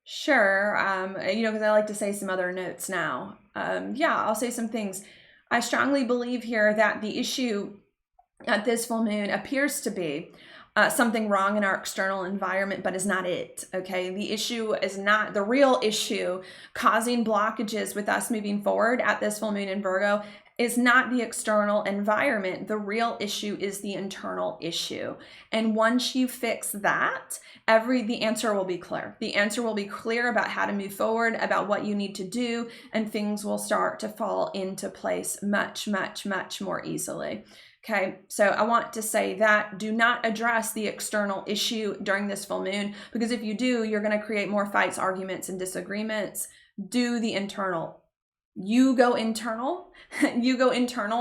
Sure, because I like to say some other notes now. I'll say some things. I strongly believe here that the issue at this full moon appears to be something wrong in our external environment, but is not it, okay? The issue is not the real issue causing blockages with us moving forward at this full moon in Virgo is not the external environment. The real issue is the internal issue. And once you fix that, the answer will be clear. The answer will be clear about how to move forward, about what you need to do, and things will start to fall into place much, much, much more easily. Okay, so I want to say that do not address the external issue during this full moon, because if you do, you're going to create more fights, arguments, and disagreements. Do the internal. You go internal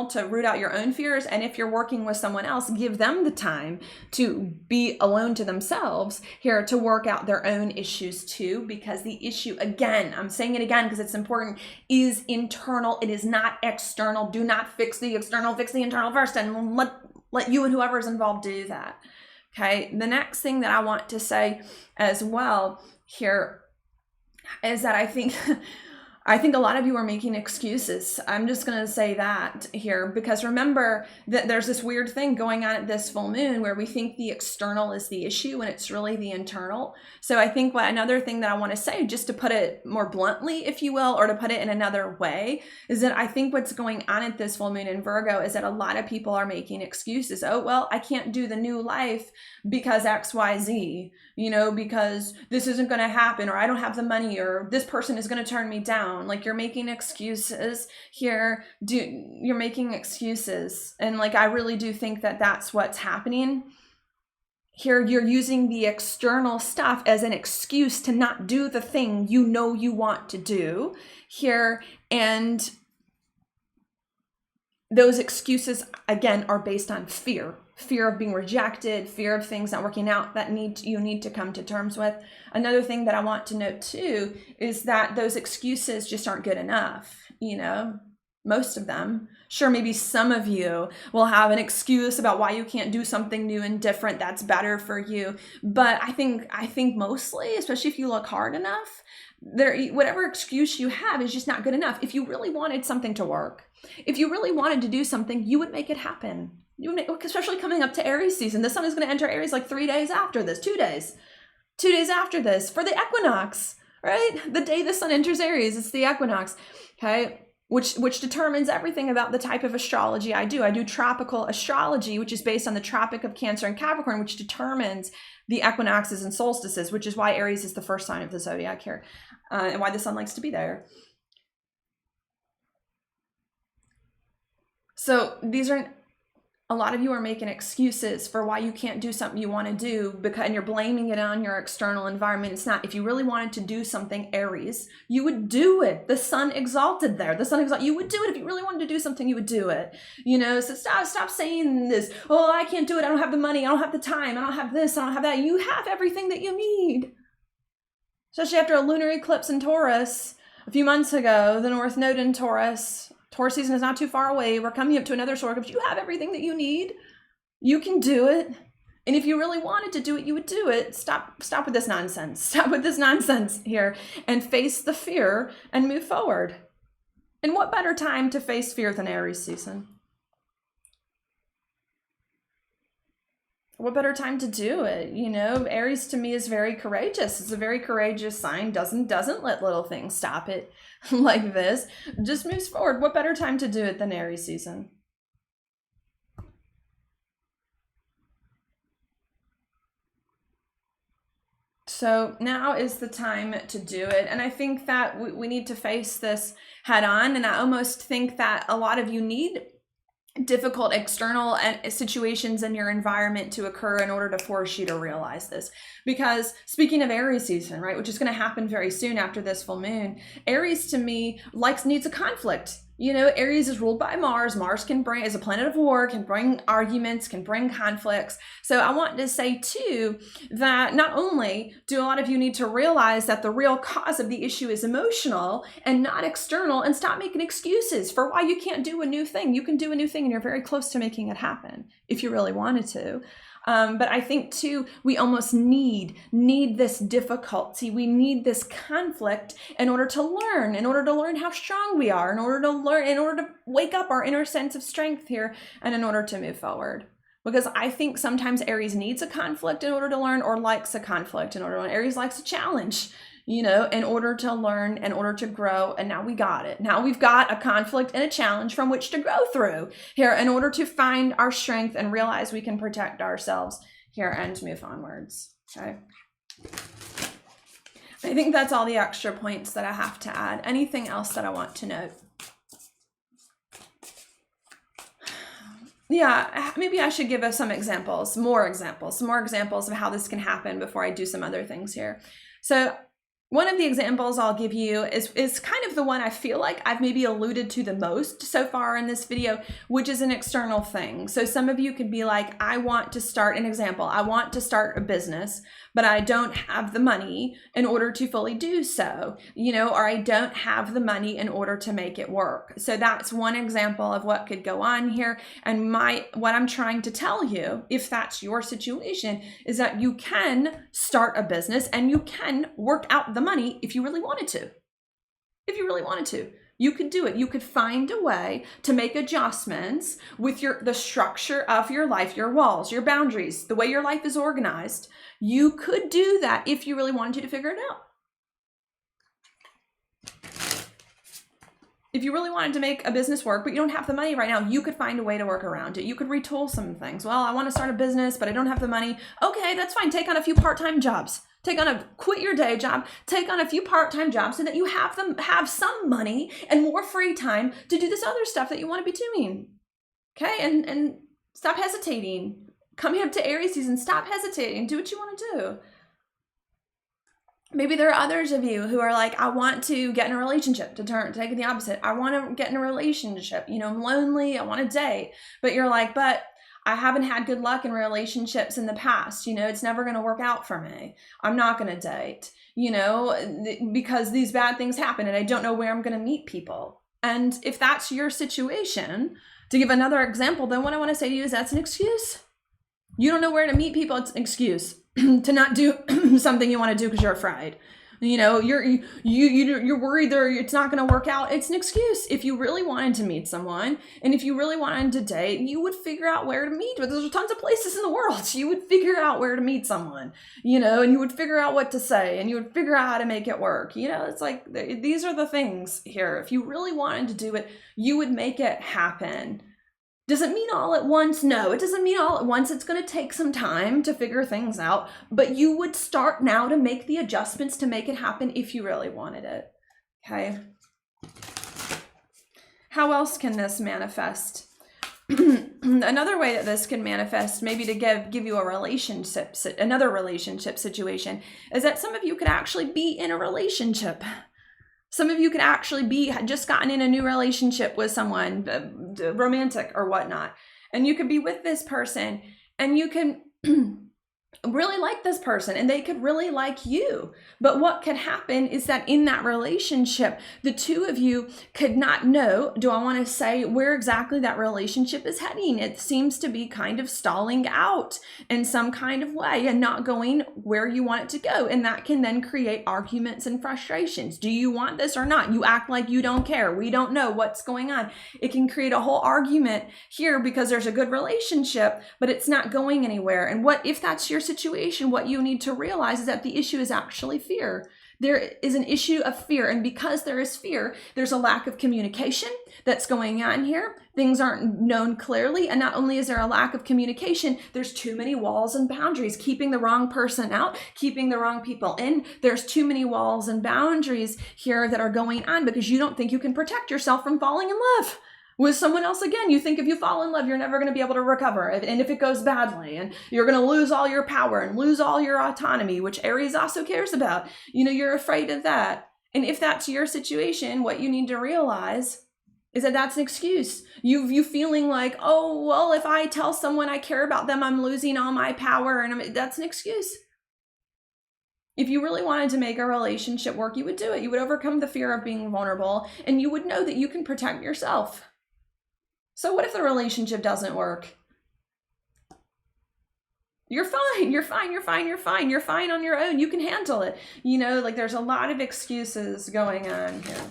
to root out your own fears. And if you're working with someone else, give them the time to be alone to themselves here to work out their own issues too, because the issue, again, I'm saying it again because it's important, is internal. It is not external. Do not fix the external, fix the internal first, and let you and whoever's involved do that. Okay. The next thing that I want to say as well here is that I think a lot of you are making excuses. I'm just going to say that here, because remember that there's this weird thing going on at this full moon where we think the external is the issue when it's really the internal. So I think another thing that I want to say, just to put it more bluntly, if you will, or to put it in another way, is that I think what's going on at this full moon in Virgo is that a lot of people are making excuses. Oh, well, I can't do the new life because X, Y, Z, because this isn't going to happen, or I don't have the money, or this person is going to turn me down. Like, you're making excuses here. You're making excuses. And like, I really do think that that's what's happening here. You're using the external stuff as an excuse to not do the thing you want to do here. And those excuses, again, are based on fear of being rejected, fear of things not working out that you need to come to terms with. Another thing that I want to note too is that those excuses just aren't good enough. Most of them. Sure, maybe some of you will have an excuse about why you can't do something new and different that's better for you. But I think mostly, especially if you look hard enough, whatever excuse you have is just not good enough. If you really wanted something to work, if you really wanted to do something, you would make it happen. Especially coming up to Aries season. The sun is going to enter Aries like 3 days after this, 2 days. 2 days after this for the equinox, right? The day the sun enters Aries, it's the equinox, okay? Which determines everything about the type of astrology I do. I do tropical astrology, which is based on the Tropic of Cancer and Capricorn, which determines the equinoxes and solstices, which is why Aries is the first sign of the zodiac here, and why the sun likes to be there. So a lot of you are making excuses for why you can't do something you want to do, and you're blaming it on your external environment. It's not. If you really wanted to do something, Aries, you would do it. The sun exalted there. You would do it. If you really wanted to do something, you would do it. So stop saying this. Oh, I can't do it. I don't have the money. I don't have the time. I don't have this. I don't have that. You have everything that you need. Especially after a lunar eclipse in Taurus a few months ago, the North Node in Taurus. Taurus season is not too far away. We're coming up to another solar eclipse. You have everything that you need. You can do it. And if you really wanted to do it, you would do it. Stop with this nonsense. Stop with this nonsense here and face the fear and move forward. And what better time to face fear than Aries season? What better time to do it? You know, Aries to me is very courageous. It's a very courageous sign. Doesn't let little things stop it like this. Just moves forward. What better time to do it than Aries season? So now is the time to do it. And I think that we need to face this head on. And I almost think that a lot of you need difficult external situations in your environment to occur in order to force you to realize this. Because speaking of Aries season, right, which is going to happen very soon after this full moon, Aries to me needs a conflict. You know, Aries is ruled by Mars. Mars is a planet of war, can bring arguments, can bring conflicts. So I want to say too, that not only do a lot of you need to realize that the real cause of the issue is emotional and not external, and stop making excuses for why you can't do a new thing. You can do a new thing and you're very close to making it happen if you really wanted to. But I think too, we almost need this difficulty. We need this conflict in order to learn how strong we are, in order to wake up our inner sense of strength here, and in order to move forward. Because I think sometimes Aries needs a conflict in order to learn, or likes a conflict in order to learn. Aries likes a challenge, you know, in order to learn, in order to grow. And now we got it. Now we've got a conflict and a challenge from which to grow through here in order to find our strength and realize we can protect ourselves here and move onwards. Okay. I think that's all the extra points that I have to add. Anything else that I want to note? Yeah, maybe I should give us some examples, more examples of how this can happen before I do some other things here. So one of the examples I'll give you is kind of the one I feel like I've maybe alluded to the most so far in this video, which is an external thing. So some of you could be like, I want to start a business, but I don't have the money in order to fully do so, you know, or I don't have the money in order to make it work. So that's one example of what could go on here. And what I'm trying to tell you, if that's your situation, is that you can start a business and you can work out the money if you really wanted to. You could do it. You could find a way to make adjustments with the structure of your life, your walls, your boundaries, the way your life is organized. You could do that if you really wanted to figure it out. If you really wanted to make a business work, but you don't have the money right now, you could find a way to work around it. You could retool some things. Well, I want to start a business, but I don't have the money. Okay, that's fine. Take on a few part-time jobs. Quit your day job, take on a few part-time jobs so that you have some money and more free time to do this other stuff that you want to be doing. Okay, and stop hesitating. Coming up to Aries season, stop hesitating. Do what you want to do. Maybe there are others of you who are like, I want to get in a relationship, to take it the opposite. I want to get in a relationship. You know, I'm lonely, I want to date. But you're like, but I haven't had good luck in relationships in the past. You know, it's never going to work out for me. I'm not going to date, you know, because these bad things happen and I don't know where I'm going to meet people. And if that's your situation, to give another example, then what I want to say to you is that's an excuse. You don't know where to meet people. It's an excuse to not do something you want to do because you're afraid. You know, you're worried it's not going to work out. It's an excuse. If you really wanted to meet someone and if you really wanted to date, you would figure out where to meet. But there's tons of places in the world. You would figure out where to meet someone, you know, and you would figure out what to say and you would figure out how to make it work. You know, it's like, these are the things here. If you really wanted to do it, you would make it happen. Does it mean all at once? No, it doesn't mean all at once. It's going to take some time to figure things out, but you would start now to make the adjustments to make it happen if you really wanted it. Okay. How else can this manifest? Another way that this can manifest, maybe to give you another relationship situation, is that some of you could actually be in a relationship. Some of you could actually just gotten in a new relationship with someone, romantic or whatnot. And you could be with this person and you can really like this person and they could really like you. But what could happen is that in that relationship, the two of you could not know, do I want to say, where exactly that relationship is heading. It seems to be kind of stalling out in some kind of way and not going where you want it to go. And that can then create arguments and frustrations. Do you want this or not? You act like you don't care. We don't know what's going on. It can create a whole argument here because there's a good relationship, but it's not going anywhere. And what if that's your situation? What you need to realize is that the issue is actually fear. There is an issue of fear. And because there is fear, there's a lack of communication that's going on here. Things aren't known clearly. And not only is there a lack of communication, there's too many walls and boundaries, keeping the wrong person out, keeping the wrong people in. There's too many walls and boundaries here that are going on because you don't think you can protect yourself from falling in love with someone else again. You think if you fall in love, you're never going to be able to recover. And if it goes badly, and you're going to lose all your power and lose all your autonomy, which Aries also cares about, you're afraid of that. And if that's your situation, what you need to realize is that that's an excuse. You feeling like, oh, well, if I tell someone I care about them, I'm losing all my power. And that's an excuse. If you really wanted to make a relationship work, you would do it. You would overcome the fear of being vulnerable, and you would know that you can protect yourself. So what if the relationship doesn't work? You're fine. You're fine. You're fine. You're fine. You're fine on your own. You can handle it. Like there's a lot of excuses going on here.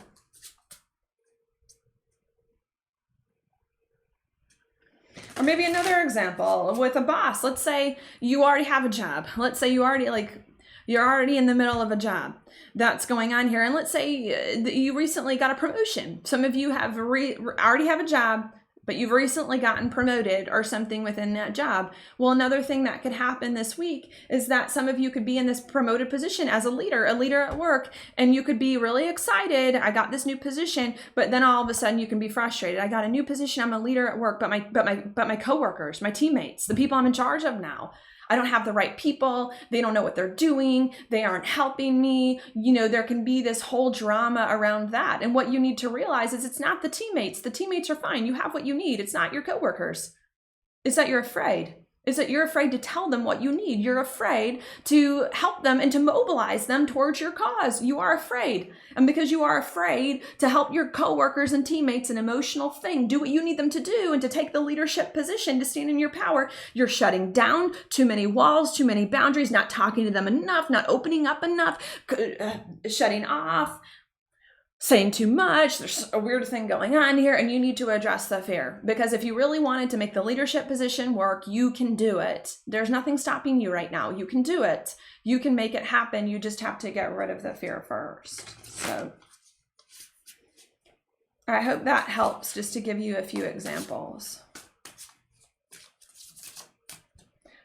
Or maybe another example with a boss. Let's say you already have a job. Let's say you're already in the middle of a job that's going on here. And let's say that you recently got a promotion. Some of you have already have a job, but you've recently gotten promoted or something within that job. Well, another thing that could happen this week is that some of you could be in this promoted position as a leader at work, and you could be really excited. I got this new position, but then all of a sudden you can be frustrated. I got a new position. I'm a leader at work, but my coworkers, my teammates, the people I'm in charge of now, I don't have the right people. They don't know what they're doing. They aren't helping me. There can be this whole drama around that. And what you need to realize is it's not the teammates. The teammates are fine. You have what you need. It's not your coworkers. It's that you're afraid. It's that you're afraid to tell them what you need. You're afraid to help them and to mobilize them towards your cause. You are afraid. And because you are afraid to help your coworkers and teammates, an emotional thing, do what you need them to do and to take the leadership position, to stand in your power, you're shutting down too many walls, too many boundaries, not talking to them enough, not opening up enough, shutting off, saying too much. There's a weird thing going on here, and you need to address the fear, because if you really wanted to make the leadership position work, you can do it. There's nothing stopping you right now. You can do it. You can make it happen. You just have to get rid of the fear first. So I hope that helps, just to give you a few examples.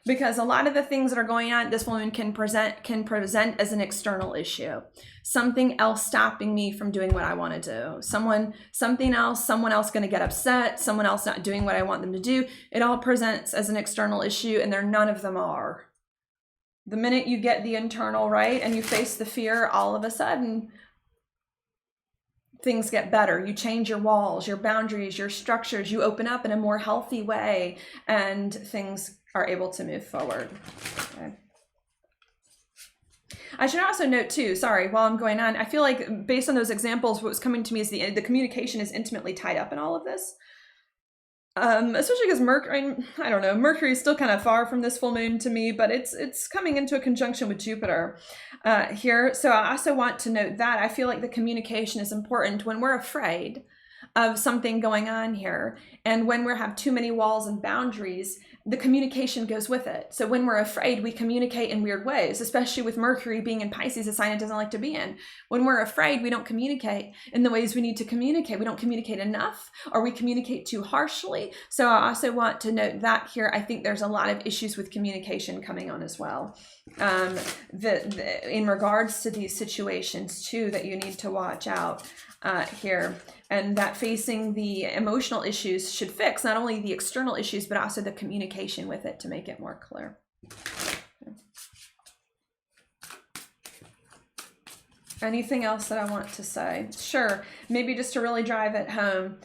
Because a lot of the things that are going on, this woman can present as an external issue. Something else stopping me from doing what I want to do. Someone else going to get upset, someone else not doing what I want them to do. It all presents as an external issue, and none of them are. The minute you get the internal right and you face the fear, all of a sudden, things get better. You change your walls, your boundaries, your structures. You open up in a more healthy way, and things are able to move forward. Okay. I should also note too, sorry, while I'm going on, I feel like based on those examples, what was coming to me is the communication is intimately tied up in all of this. Especially because Mercury is still kind of far from this full moon to me, but it's coming into a conjunction with Jupiter here. So I also want to note that I feel like the communication is important when we're afraid of something going on here, and when we have too many walls and boundaries, the communication goes with it. So when we're afraid, we communicate in weird ways, especially with Mercury being in Pisces, a sign it doesn't like to be in. When we're afraid, we don't communicate in the ways we need to communicate. We don't communicate enough, or we communicate too harshly. So I also want to note that here, I think there's a lot of issues with communication coming on as well. In regards to these situations too, that you need to watch out here, and that facing the emotional issues should fix not only the external issues, but also the communication with it to make it more clear. Anything else that I want to say? Sure, maybe just to really drive it home.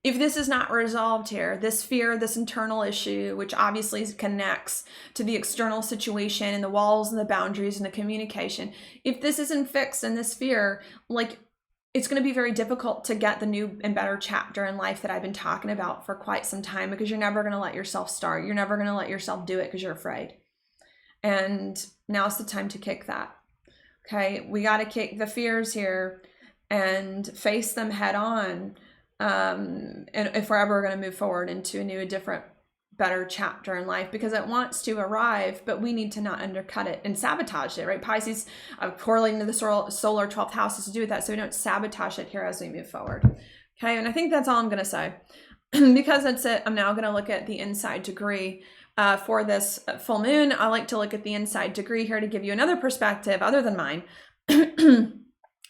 if this is not resolved here, this fear, this internal issue, which obviously connects to the external situation and the walls and the boundaries and the communication, if this isn't fixed and this fear, like, it's going to be very difficult to get the new and better chapter in life that I've been talking about for quite some time, because you're never going to let yourself start. You're never going to let yourself do it because you're afraid. And now's the time to kick that. Okay, we got to kick the fears here and face them head on. And if we're ever going to move forward into a new, a different, better chapter in life, because it wants to arrive, but we need to not undercut it and sabotage it, right? Pisces, correlating to the solar 12th house, has to do with that, so we don't sabotage it here as we move forward. Okay, and I think that's all I'm going to say. Because that's it, I'm now going to look at the inside degree for this full moon. I like to look at the inside degree here to give you another perspective other than mine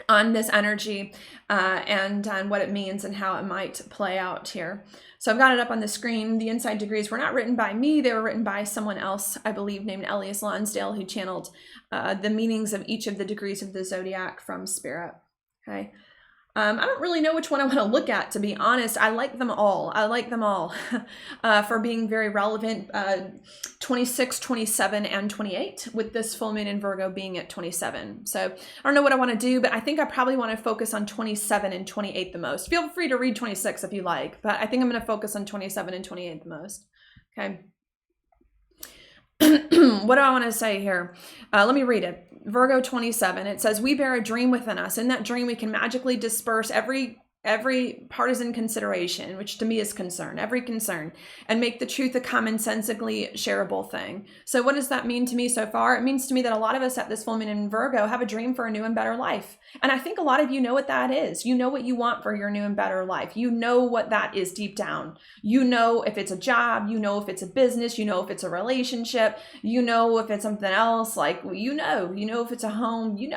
on this energy and on what it means and how it might play out here. So I've got it up on the screen. The inside degrees were not written by me. They were written by someone else, I believe, named Elias Lonsdale, who channeled the meanings of each of the degrees of the zodiac from spirit. Okay. I don't really know which one I want to look at, to be honest. I like them all. I like them all for being very relevant. 26, 27, and 28, with this full moon in Virgo being at 27. So I don't know what I want to do, but I think I probably want to focus on 27 and 28 the most. Feel free to read 26 if you like, but I think I'm going to focus on 27 and 28 the most. Okay. What do I want to say here? Let me read it. Virgo 27, it says, we bear a dream within us. In that dream, we can magically disperse every partisan consideration, which to me is concern, every concern, and make the truth a commonsensically shareable thing. So what does that mean to me so far? It means to me that a lot of us at this full moon in Virgo have a dream for a new and better life. And I think a lot of you know what that is. You know what you want for your new and better life. You know what that is deep down. You know if it's a job, you know if it's a business, you know if it's a relationship, you know if it's something else, like, you know if it's a home, you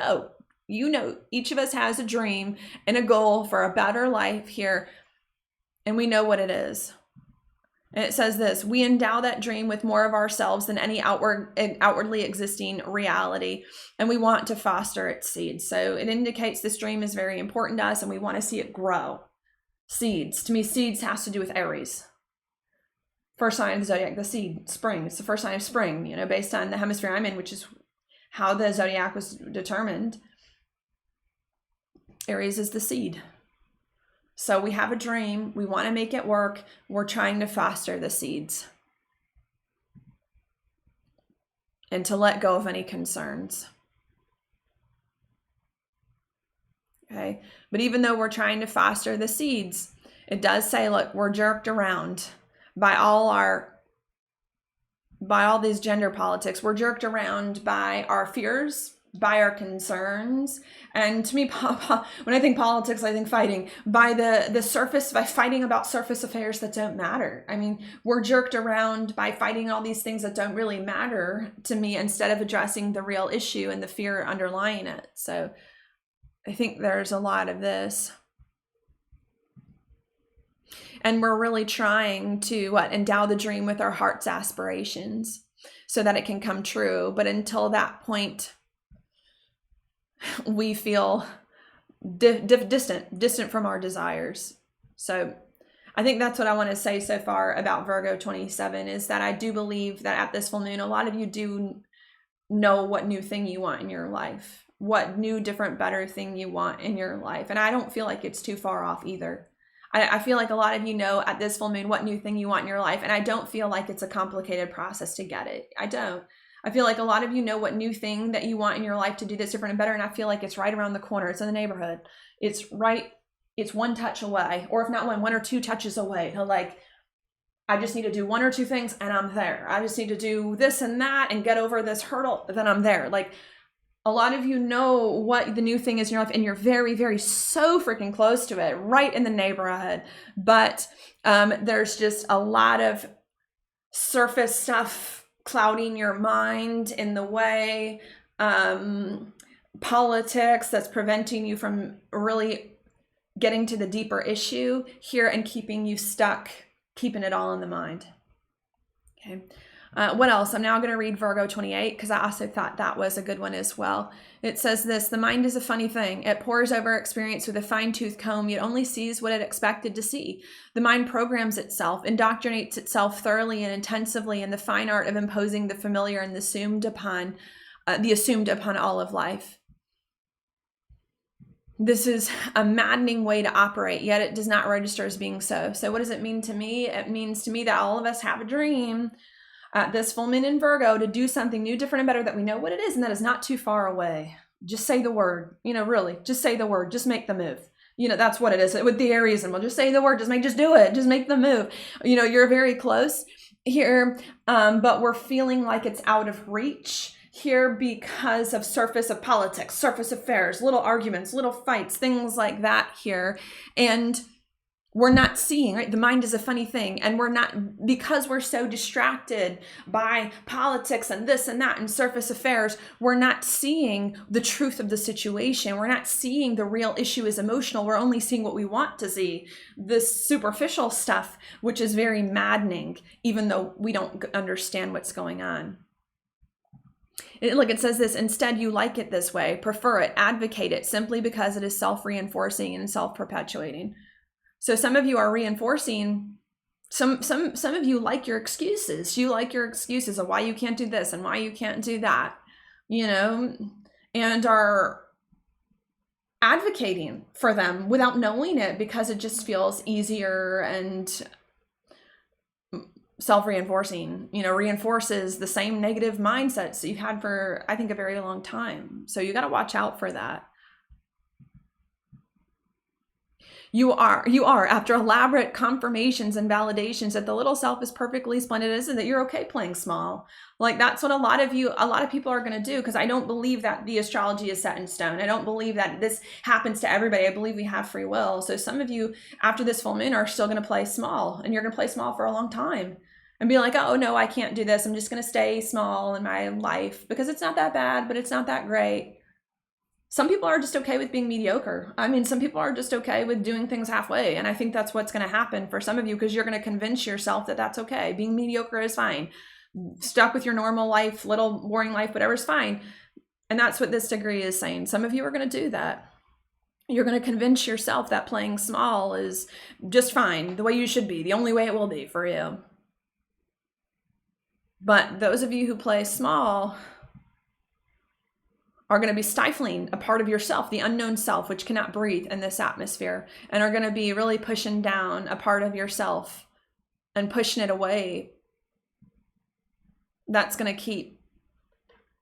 know, each of us has a dream and a goal for a better life here, and we know what it is. And it says this: we endow that dream with more of ourselves than any outwardly existing reality, and we want to foster its seeds. So it indicates this dream is very important to us, and we want to see it grow. Seeds. To me, seeds has to do with Aries. First sign of the zodiac, the seed, spring. It's the first sign of spring, you know, based on the hemisphere I'm in, which is how the zodiac was determined. Aries is the seed. So we have a dream. We want to make it work. We're trying to foster the seeds and to let go of any concerns. Okay. But even though we're trying to foster the seeds, it does say, look, we're jerked around by all these gender politics. We're jerked around by our fears, by our concerns. And to me, when I think politics, I think fighting by the surface, by fighting about surface affairs that don't matter. I mean, we're jerked around by fighting all these things that don't really matter to me, instead of addressing the real issue and the fear underlying it. So I think there's a lot of this. And we're really trying to endow the dream with our heart's aspirations so that it can come true. But until that point, we feel distant from our desires. So I think that's what I want to say so far about Virgo 27, is that I do believe that at this full moon, a lot of you do know what new thing you want in your life, what new, different, better thing you want in your life. And I don't feel like it's too far off either. I feel like a lot of you know at this full moon what new thing you want in your life. And I don't feel like it's a complicated process to get it. I don't. I feel like a lot of you know what new thing that you want in your life to do this different and better. And I feel like it's right around the corner. It's in the neighborhood. It's one touch away. Or if not one or two touches away. So like, I just need to do one or two things and I'm there. I just need to do this and that and get over this hurdle, then I'm there. Like, a lot of you know what the new thing is in your life, and you're very, very so freaking close to it, right in the neighborhood. But there's just a lot of surface stuff clouding your mind in the way, politics that's preventing you from really getting to the deeper issue here and keeping you stuck, keeping it all in the mind. Okay. What else? I'm now going to read Virgo 28 because I also thought that was a good one as well. It says this: the mind is a funny thing. It pores over experience with a fine-tooth comb, yet only sees what it expected to see. The mind programs itself, indoctrinates itself thoroughly and intensively in the fine art of imposing the familiar and the assumed upon all of life. This is a maddening way to operate, yet it does not register as being so. So what does it mean to me? It means to me that all of us have a dream at this full moon in Virgo to do something new, different, and better, that we know what it is and that is not too far away. Just say the word, really, just say the word, just make the move. That's what it is with the Aries, and we'll just say the word, just do it, just make the move. You're very close here, but we're feeling like it's out of reach here because of surface of politics, surface affairs, little arguments, little fights, things like that here. And we're not seeing, right? The mind is a funny thing. And we're not, because we're so distracted by politics and this and that and surface affairs, we're not seeing the truth of the situation. We're not seeing the real issue is emotional. We're only seeing what we want to see, this superficial stuff, which is very maddening, even though we don't understand what's going on. Look, it says this: instead, you like it this way, prefer it, advocate it, simply because it is self-reinforcing and self-perpetuating. So some of you are reinforcing, some of you like your excuses. You like your excuses of why you can't do this and why you can't do that, and are advocating for them without knowing it because it just feels easier and self-reinforcing, reinforces the same negative mindsets that you've had for, I think, a very long time. So you got to watch out for that. You are, after elaborate confirmations and validations that the little self is perfectly splendid, and that you're okay playing small. Like, that's what a lot of people are going to do, because I don't believe that the astrology is set in stone. I don't believe that this happens to everybody. I believe we have free will. So some of you after this full moon are still going to play small, and you're going to play small for a long time and be like, oh no, I can't do this. I'm just going to stay small in my life because it's not that bad, but it's not that great. Some people are just okay with being mediocre. Some people are just okay with doing things halfway. And I think that's what's going to happen for some of you, because you're going to convince yourself that that's okay. Being mediocre is fine. Stuck with your normal life, little boring life, whatever's fine. And that's what this degree is saying. Some of you are going to do that. You're going to convince yourself that playing small is just fine, the way you should be, the only way it will be for you. But those of you who play small are going to be stifling a part of yourself, the unknown self, which cannot breathe in this atmosphere, and are going to be really pushing down a part of yourself and pushing it away. That's going to keep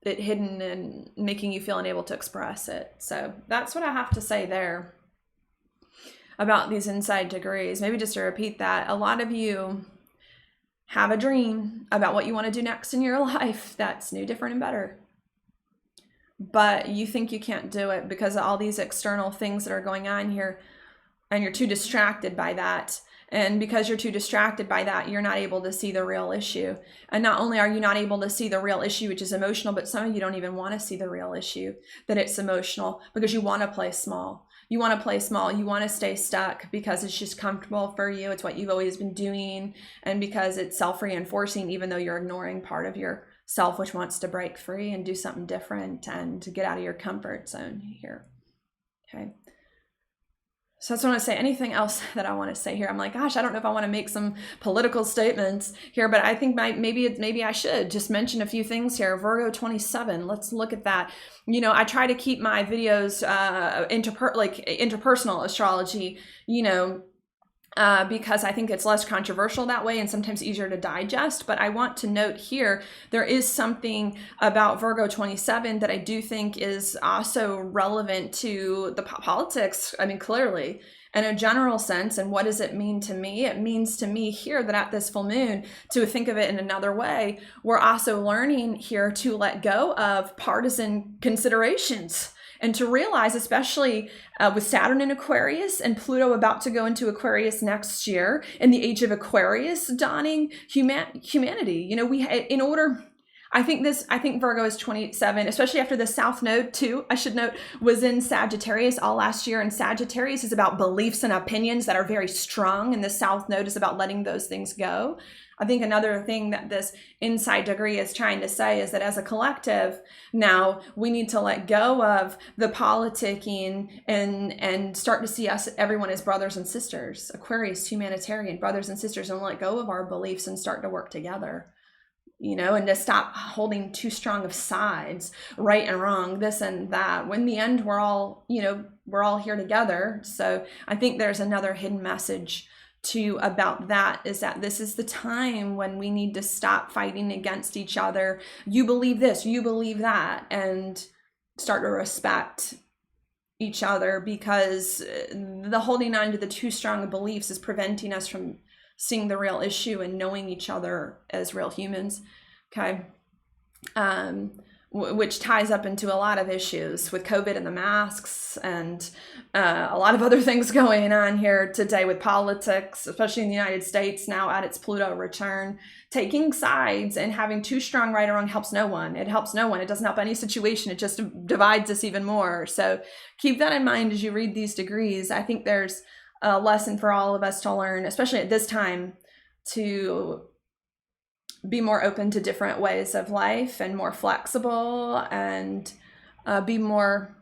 it hidden and making you feel unable to express it. So that's what I have to say there about these inside degrees. Maybe just to repeat that, a lot of you have a dream about what you want to do next in your life that's new, different, and better. But you think you can't do it because of all these external things that are going on here, and you're too distracted by that. And because you're too distracted by that, you're not able to see the real issue. And not only are you not able to see the real issue, which is emotional, but some of you don't even want to see the real issue, that it's emotional, because you want to play small. You want to play small. You want to stay stuck because it's just comfortable for you. It's what you've always been doing. And because it's self-reinforcing, even though you're ignoring part of your self, which wants to break free and do something different and to get out of your comfort zone here. Okay. So that's what I want to say. Anything else that I want to say here? I'm like, gosh, I don't know if I want to make some political statements here, but I think maybe I should just mention a few things here. Virgo 27. Let's look at that. I try to keep my videos interpersonal astrology, because I think it's less controversial that way and sometimes easier to digest. But I want to note here, there is something about Virgo 27 that I do think is also relevant to the politics. Clearly, in a general sense. And what does it mean to me? It means to me here that at this full moon, to think of it in another way, we're also learning here to let go of partisan considerations. And to realize, especially with Saturn in Aquarius and Pluto about to go into Aquarius next year, in the age of Aquarius dawning, humanity, I think Virgo is 27, especially after the South Node too, I should note, was in Sagittarius all last year. And Sagittarius is about beliefs and opinions that are very strong. And the South Node is about letting those things go. I think another thing that this inside degree is trying to say is that as a collective, now we need to let go of the politicking and start to see everyone as brothers and sisters. Aquarius, humanitarian, brothers and sisters, and let go of our beliefs and start to work together. And to stop holding too strong of sides, right and wrong, this and that. When in the end, we're all here together. So I think there's another hidden message too about that, is that this is the time when we need to stop fighting against each other. You believe this, you believe that, and start to respect each other, because the holding on to the too strong of beliefs is preventing us from seeing the real issue and knowing each other as real humans. Okay. Which ties up into a lot of issues with COVID and the masks and a lot of other things going on here today with politics, especially in the United States now at its Pluto return. Taking sides and having too strong right or wrong helps no one. It helps no one. It doesn't help any situation. It just divides us even more. So keep that in mind as you read these degrees. I think there's a lesson for all of us to learn, especially at this time, to be more open to different ways of life and more flexible, and be more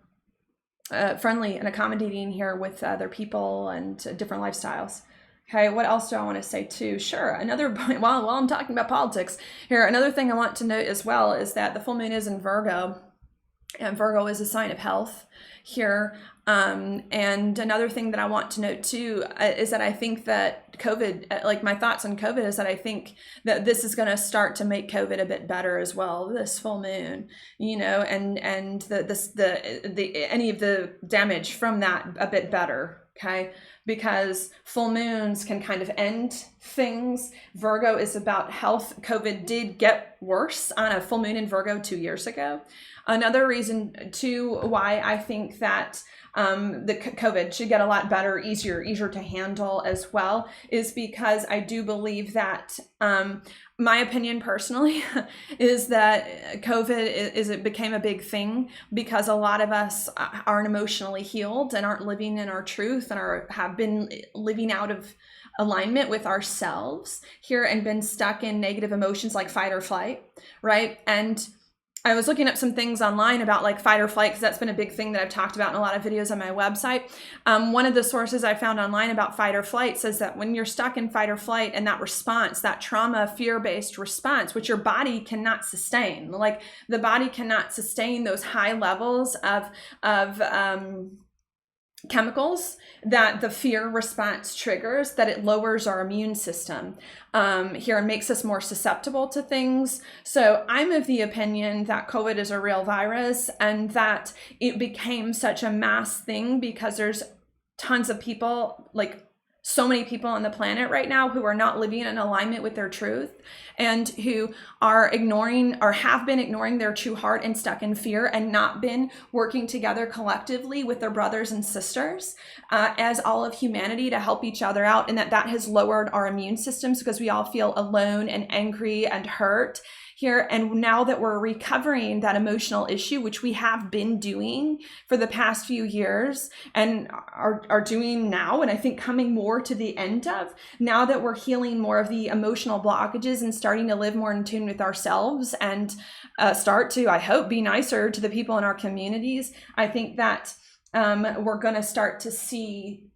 friendly and accommodating here with other people and different lifestyles. Okay, what else do I want to say too? Sure, another point, while I'm talking about politics here, another thing I want to note as well is that the full moon is in Virgo, and Virgo is a sign of health here. And another thing that I want to note too is that I think that COVID, like my thoughts on COVID, is that I think that this is going to start to make COVID a bit better as well. This full moon, and any of the damage from that a bit better. Okay, because full moons can kind of end things. Virgo is about health. COVID did get worse on a full moon in Virgo 2 years ago. Another reason too why I think that the COVID should get a lot better, easier to handle as well, is because I do believe that my opinion personally is that COVID it became a big thing because a lot of us aren't emotionally healed and aren't living in our truth and have been living out of alignment with ourselves here and been stuck in negative emotions like fight or flight, right? And I was looking up some things online about like fight or flight, because that's been a big thing that I've talked about in a lot of videos on my website. One of the sources I found online about fight or flight says that when you're stuck in fight or flight and that response, that trauma, fear-based response, which your body cannot sustain, like the body cannot sustain those high levels of chemicals that the fear response triggers, that it lowers our immune system here and makes us more susceptible to things. So I'm of the opinion that COVID is a real virus and that it became such a mass thing because there's tons of people, like so many people on the planet right now who are not living in alignment with their truth and who are ignoring or have been ignoring their true heart and stuck in fear and not been working together collectively with their brothers and sisters as all of humanity to help each other out, and that has lowered our immune systems because we all feel alone and angry and hurt here. And now that we're recovering that emotional issue, which we have been doing for the past few years and are doing now, and I think coming more to the end of, now that we're healing more of the emotional blockages and starting to live more in tune with ourselves and start to, I hope, be nicer to the people in our communities, I think that we're going to start to see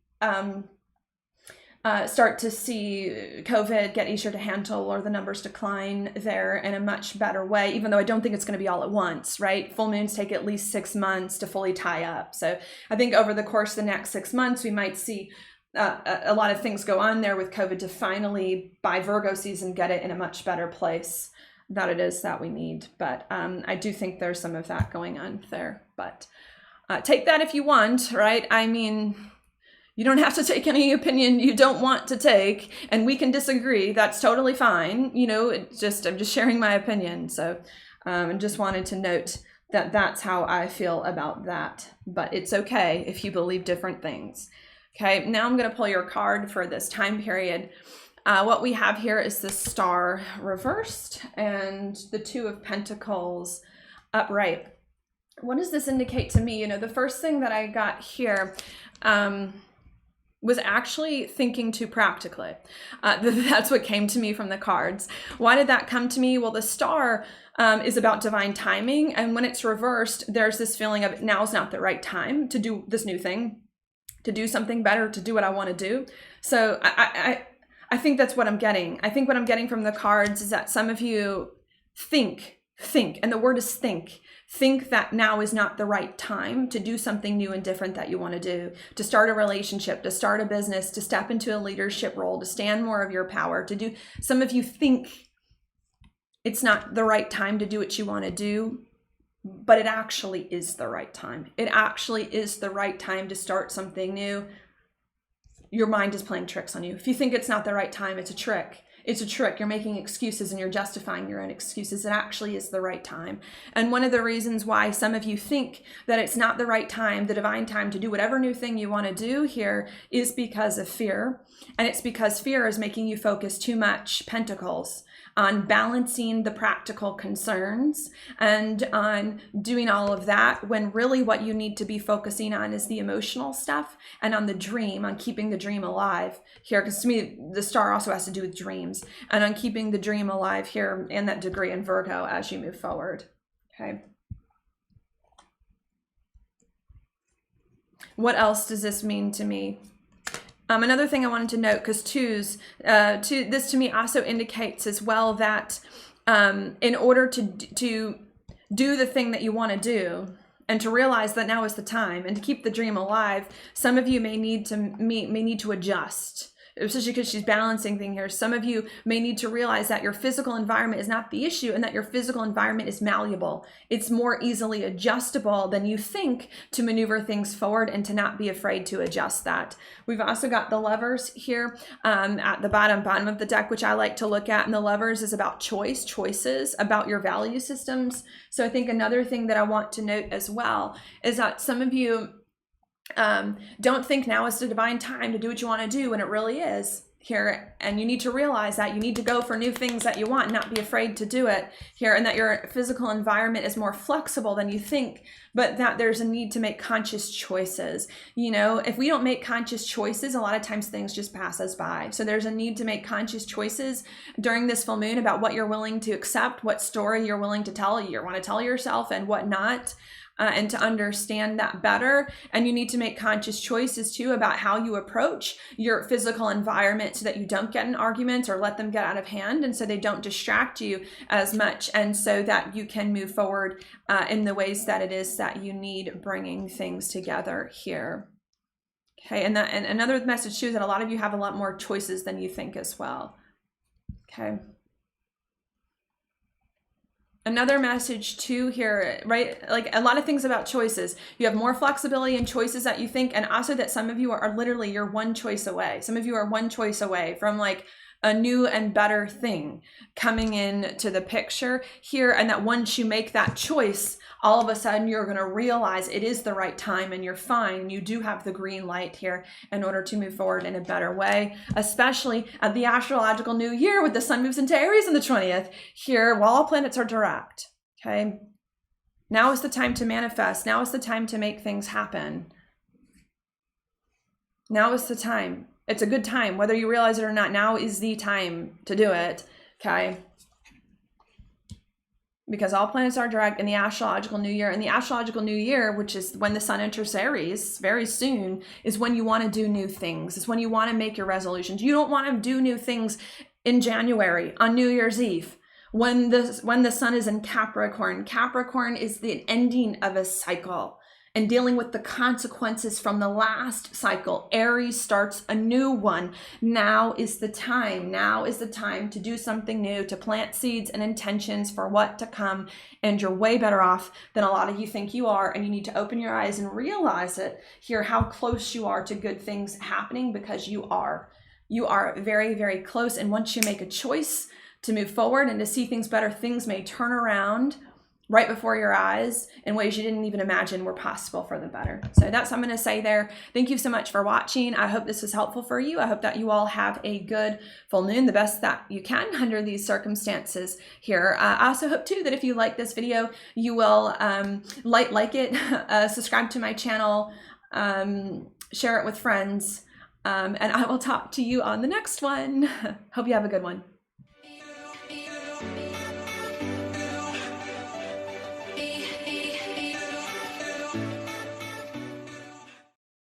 COVID get easier to handle, or the numbers decline there in a much better way, even though I don't think it's going to be all at once, right? Full moons take at least 6 months to fully tie up. So I think over the course of the next 6 months, we might see a lot of things go on there with COVID to finally, by Virgo season, get it in a much better place that it is that we need. But I do think there's some of that going on there. But take that if you want, right? I mean, you don't have to take any opinion you don't want to take, and we can disagree. That's totally fine. I'm just sharing my opinion. So I just wanted to note that that's how I feel about that. But it's okay if you believe different things. Okay, now I'm going to pull your card for this time period. What we have here is the Star reversed and the Two of Pentacles upright. What does this indicate to me? The first thing that I got here was actually thinking too practically. That's what came to me from the cards. Why did that come to me? Well, the Star is about divine timing. And when it's reversed, there's this feeling of now's not the right time to do this new thing, to do something better, to do what I want to do. So I think that's what I'm getting. I think what I'm getting from the cards is that some of you think, and the word is think that now is not the right time to do something new and different that you want to do, to start a relationship, to start a business, to step into a leadership role, to stand more of your power, to do. Some of you think it's not the right time to do what you want to do, but it actually is the right time. It actually is the right time to start something new. Your mind is playing tricks on you. If you think it's not the right time, it's a trick. It's a trick. You're making excuses and you're justifying your own excuses. It actually is the right time. And one of the reasons why some of you think that it's not the right time, the divine time to do whatever new thing you want to do here, is because of fear. And it's because fear is making you focus too much, Pentacles, on balancing the practical concerns and on doing all of that, when really what you need to be focusing on is the emotional stuff and on the dream, on keeping the dream alive here. Because to me, the Star also has to do with dreams, and on keeping the dream alive here in that degree in Virgo as you move forward. Okay. What else does this mean to me? Another thing I wanted to note, because this to me also indicates as well that in order to do the thing that you want to do, and to realize that now is the time, and to keep the dream alive, some of you may need to adjust. Especially because she's balancing thing here. Some of you may need to realize that your physical environment is not the issue, and that your physical environment is malleable. It's more easily adjustable than you think to maneuver things forward, and to not be afraid to adjust that. We've also got the Lovers here at the bottom of the deck, which I like to look at. And the Lovers is about choices, about your value systems. So I think another thing that I want to note as well is that some of you don't think now is the divine time to do what you want to do, when it really is here. And you need to realize that you need to go for new things that you want, and not be afraid to do it here, and that your physical environment is more flexible than you think, but that there's a need to make conscious choices. If we don't make conscious choices, a lot of times things just pass us by. So there's a need to make conscious choices during this full moon about what you're willing to accept, what story you're willing to tell, you want to tell yourself, and what not. And to understand that better. And you need to make conscious choices too about how you approach your physical environment, so that you don't get in arguments or let them get out of hand, and so they don't distract you as much, and so that you can move forward in the ways that it is that you need bringing things together here. Okay, and another message too is that a lot of you have a lot more choices than you think as well. Okay. Another message too here, right? Like a lot of things about choices. You have more flexibility in choices that you think, and also that some of you are literally, you're one choice away. Some of you are one choice away from like a new and better thing coming in to the picture here. And that once you make that choice, all of a sudden you're going to realize it is the right time, and you're fine. You do have the green light here in order to move forward in a better way, especially at the astrological new year, with the sun moves into Aries on the 20th here, while all planets are direct. Okay. Now is the time to manifest. Now is the time to make things happen. Now is the time. It's a good time, whether you realize it or not. Now is the time to do it. Okay. Because all planets are direct in the astrological new year. And the astrological new year, which is when the sun enters Aries very soon, is when you want to do new things. It's when you want to make your resolutions. You don't want to do new things in January on New Year's Eve, when the sun is in Capricorn. Capricorn is the ending of a cycle and dealing with the consequences from the last cycle. Aries starts a new one. Now is the time. Now is the time to do something new, to plant seeds and intentions for what to come. And you're way better off than a lot of you think you are. And you need to open your eyes and realize it here, how close you are to good things happening, because you are. You are very, very close. And once you make a choice to move forward and to see things better, things may turn around right before your eyes in ways you didn't even imagine were possible for the better. So that's what I'm going to say there. Thank you so much for watching. I hope this was helpful for you. I hope that you all have a good full moon, the best that you can under these circumstances here. I also hope too that if you like this video, you will like it, subscribe to my channel, share it with friends, and I will talk to you on the next one. Hope you have a good one.